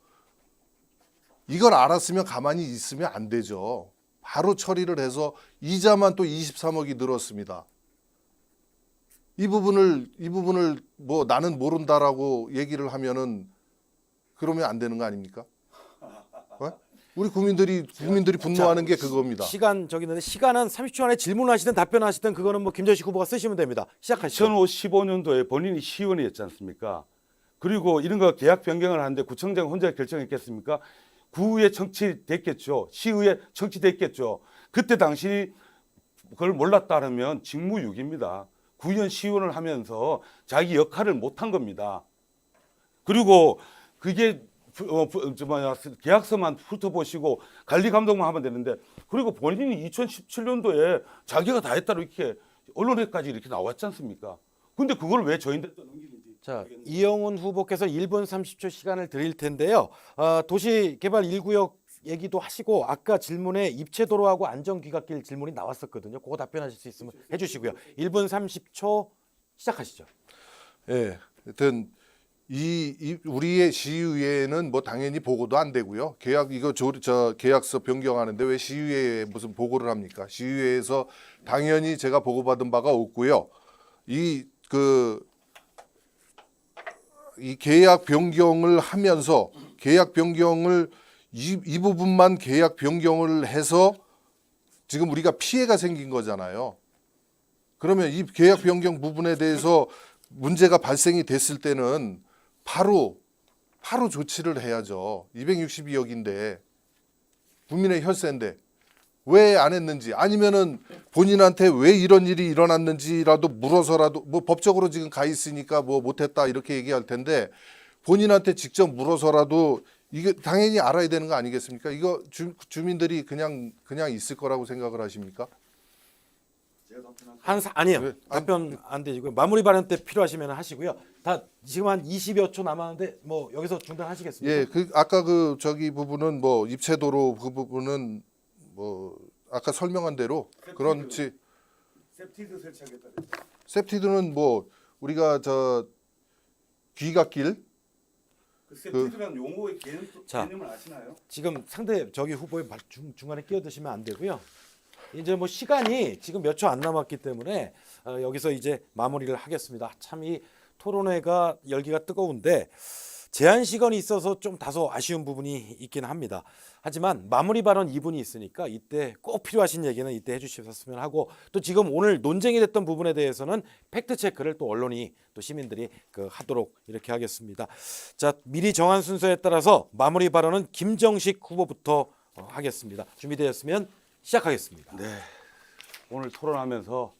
이걸 알았으면 가만히 있으면 안 되죠. 바로 처리를 해서 이자만 또 23억이 늘었습니다. 이 부분을 뭐 나는 모른다라고 얘기를 하면은 그러면 안 되는 거 아닙니까? 우리 국민들이 분노하는 게 그겁니다. 시간 저기 있는데 시간은 30초 안에 질문하시든 답변하시든 그거는 뭐 김정식 후보가 쓰시면 됩니다. 시작하시죠. 2015년도에 본인이 시의원이었지 않습니까? 그리고 이런 거 계약 변경을 하는데 구청장 혼자 결정했겠습니까? 구의회 청취됐겠죠. 시의회 청취됐겠죠. 그때 당시 그걸 몰랐다면 직무유기입니다. 구의원 시의원을 하면서 자기 역할을 못한 겁니다. 그리고 그게 계약서만 훑어보시고 관리 감독만 하면 되는데, 그리고 본인이 2017년도에 자기가 다 했다고 이렇게 언론에까지 이렇게 나왔지 않습니까? 근데 그걸 왜 저희한테 또 넘기는지. 자, 이영훈 후보께서 1분 30초 시간을 드릴 텐데요. 도시개발 1구역 얘기도 하시고 아까 질문에 입체도로하고 안전귀갓길 질문이 나왔었거든요. 그거 답변하실 수 있으면 해주시고요. 1분 30초 시작하시죠. 예, 하여튼 우리의 시의회는 뭐 당연히 보고도 안 되고요. 계약서 변경하는데 왜 시의회에 무슨 보고를 합니까? 시의회에서 당연히 제가 보고받은 바가 없고요. 이 계약 변경을 하면서 이 부분만 계약 변경을 해서 지금 우리가 피해가 생긴 거잖아요. 그러면 이 계약 변경 부분에 대해서 문제가 발생이 됐을 때는 바로 조치를 해야죠. 262억인데 국민의 혈세인데 왜 안 했는지, 아니면은 본인한테 왜 이런 일이 일어났는지라도 물어서라도, 뭐 법적으로 지금 가 있으니까 뭐 못했다 이렇게 얘기할 텐데, 본인한테 직접 물어서라도 이게 당연히 알아야 되는 거 아니겠습니까? 이거 주민들이 그냥 있을 거라고 생각을 하십니까? 아니요. 네. 답변 안 되시고요. 마무리 발언 때 필요하시면 하시고요. 다 지금 한 20여 초 남았는데 뭐 여기서 중단하시겠습니까? 예, 그 아까 그 저기 부분은 뭐 입체도로 그 부분은 뭐 아까 설명한 대로 그런지, 셉티드 설치하겠다. 셉티드는 뭐 우리가 저 귀갓길, 그 셉티드라는 용어의 자. 개념을 아시나요? 지금 상대 저기 후보의 중간에 끼어드시면 안 되고요. 이제 뭐 시간이 지금 몇 초 안 남았기 때문에 여기서 이제 마무리를 하겠습니다. 참 이 토론회가 열기가 뜨거운데 제한 시간이 있어서 좀 다소 아쉬운 부분이 있긴 합니다. 하지만 마무리 발언 2분이 있으니까 이때 꼭 필요하신 얘기는 이때 해주셨으면 하고, 또 지금 오늘 논쟁이 됐던 부분에 대해서는 팩트 체크를 또 언론이 또 시민들이 하도록 이렇게 하겠습니다. 자, 미리 정한 순서에 따라서 마무리 발언은 김정식 후보부터 하겠습니다. 준비되었으면 시작하겠습니다. 네. 오늘 토론하면서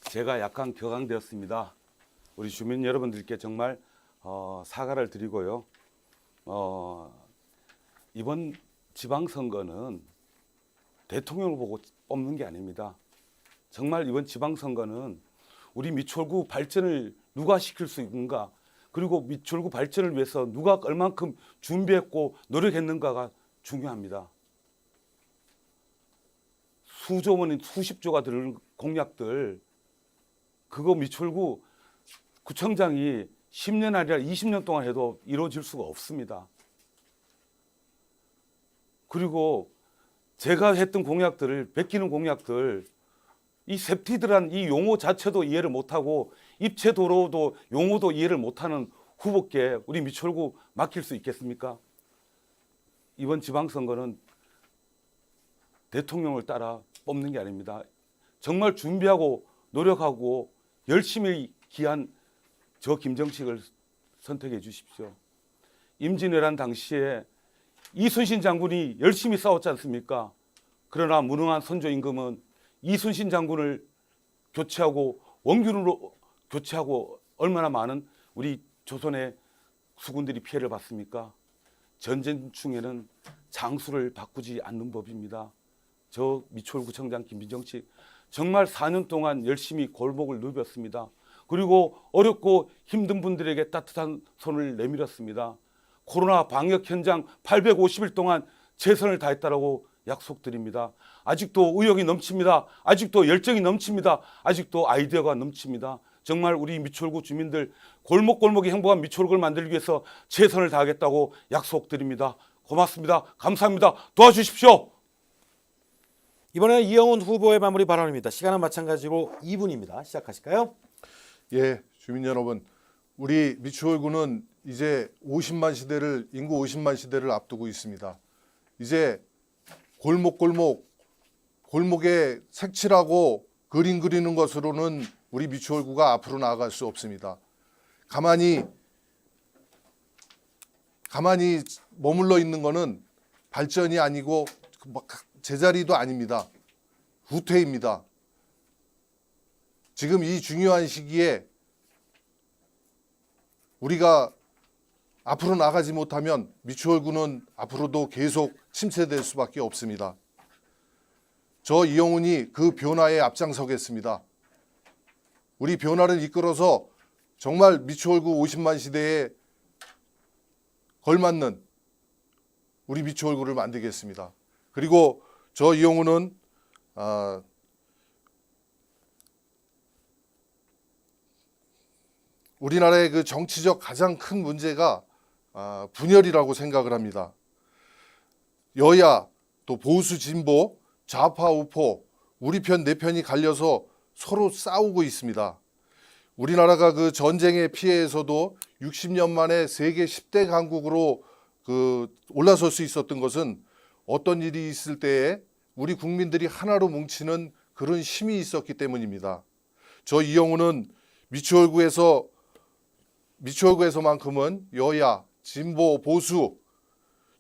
제가 약간 격앙되었습니다. 우리 주민 여러분들께 정말 사과를 드리고요. 이번 지방선거는 대통령을 보고 뽑는 게 아닙니다. 정말 이번 지방선거는 우리 미추홀구 발전을 누가 시킬 수 있는가, 그리고 미추홀구 발전을 위해서 누가 얼만큼 준비했고 노력했는가가 중요합니다. 수조 원이 수십조가 들은 공약들, 그거 미추홀구 구청장이 10년 아니라 20년 동안 해도 이루어질 수가 없습니다. 그리고 제가 했던 공약들을, 베끼는 공약들, 이 셉티드란 이 용어 자체도 이해를 못하고 입체도로도 용어도 이해를 못하는 후보께 우리 미추홀구 맡길 수 있겠습니까? 이번 지방선거는 대통령을 따라 뽑는 게 아닙니다. 정말 준비하고 노력하고 열심히 기한 저 김정식을 선택해 주십시오. 임진왜란 당시에 이순신 장군이 열심히 싸웠지 않습니까? 그러나 무능한 선조 임금은 이순신 장군을 교체하고 원균으로 교체하고 얼마나 많은 우리 조선의 수군들이 피해를 봤습니까? 전쟁 중에는 장수를 바꾸지 않는 법입니다. 저 미추홀구청장 김정식 정말 4년 동안 열심히 골목을 누볐습니다. 그리고 어렵고 힘든 분들에게 따뜻한 손을 내밀었습니다. 코로나 방역 현장 850일 동안 최선을 다했다라고 약속드립니다. 아직도 의욕이 넘칩니다. 아직도 열정이 넘칩니다. 아직도 아이디어가 넘칩니다. 정말 우리 미추홀구 주민들 골목골목이 행복한 미추홀구를 만들기 위해서 최선을 다하겠다고 약속드립니다. 고맙습니다. 감사합니다. 도와주십시오. 이번에는 이영훈 후보의 마무리 발언입니다. 시간은 마찬가지로 2분입니다. 시작하실까요? 예, 주민 여러분, 우리 미추홀구는 이제 50만 시대를, 인구 50만 시대를 앞두고 있습니다. 이제 골목에 색칠하고 그림 그리는 것으로는 우리 미추홀구가 앞으로 나아갈 수 없습니다. 가만히 머물러 있는 것은 발전이 아니고 제자리도 아닙니다. 후퇴입니다. 지금 이 중요한 시기에 우리가 앞으로 나가지 못하면 미추홀구는 앞으로도 계속 침체될 수밖에 없습니다. 저 이영훈이 그 변화에 앞장서겠습니다. 우리 변화를 이끌어서 정말 미추홀구 50만 시대에 걸맞는 우리 미추홀구를 만들겠습니다. 그리고 저 이영훈은 우리나라의 그 정치적 가장 큰 문제가 분열이라고 생각을 합니다. 여야 또 보수 진보 좌파 우포 우리 편 내 편이 갈려서 서로 싸우고 있습니다. 우리나라가 그 전쟁의 피해에서도 60년 만에 세계 10대 강국으로 올라설 수 있었던 것은 어떤 일이 있을 때에 우리 국민들이 하나로 뭉치는 그런 힘이 있었기 때문입니다. 저 이영훈은 미추홀구에서만큼은 여야, 진보, 보수,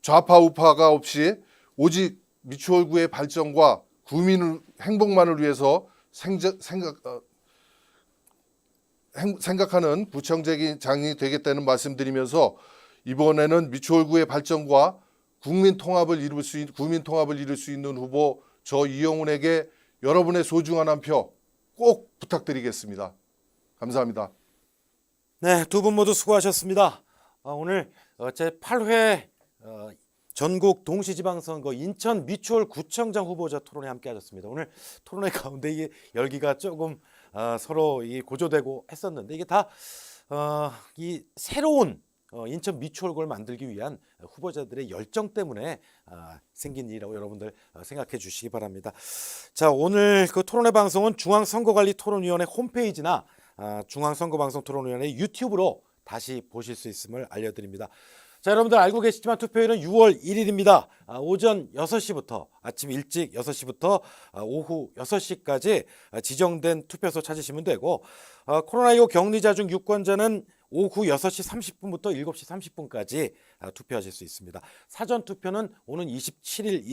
좌파, 우파가 없이 오직 미추홀구의 발전과 구민의 행복만을 위해서 생각하는 구청장이 되겠다는 말씀드리면서 이번에는 미추홀구의 발전과 구민 통합을 이룰 수 있는 후보 저 이영훈에게 여러분의 소중한 한 표 꼭 부탁드리겠습니다. 감사합니다. 네, 두 분 모두 수고하셨습니다. 오늘 제8회 전국 동시지방선거 인천 미추홀 구청장 후보자 토론에 함께하셨습니다. 오늘 토론회 가운데 이게 열기가 조금 서로 고조되고 했었는데 이게 다 이 새로운 인천 미추홀구를 만들기 위한 후보자들의 열정 때문에 생긴 일이라고 여러분들 생각해 주시기 바랍니다. 자, 오늘 그 토론회 방송은 중앙선거관리토론위원회 홈페이지나 중앙선거방송토론위원회 유튜브로 다시 보실 수 있음을 알려드립니다. 자, 여러분들 알고 계시지만 투표일은 6월 1일입니다. 오전 6시부터 아침 일찍 6시부터 오후 6시까지 지정된 투표소 찾으시면 되고 코로나19 격리자 중 유권자는 오후 6시 30분부터 7시 30분까지 투표하실 수 있습니다. 사전 투표는 오는 27일,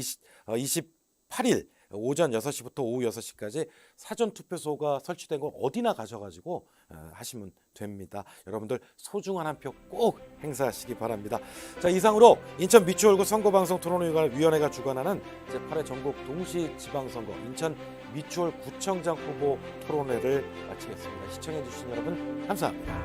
28일 오전 6시부터 오후 6시까지 사전 투표소가 설치된 거 어디나 가셔가지고 하시면 됩니다. 여러분들 소중한 한 표 꼭 행사하시기 바랍니다. 자, 이상으로 인천 미추홀구 선거방송토론위원회가 주관하는 제8회 전국 동시지방선거 인천 미추홀 구청장 후보 토론회를 마치겠습니다. 시청해주신 여러분 감사합니다.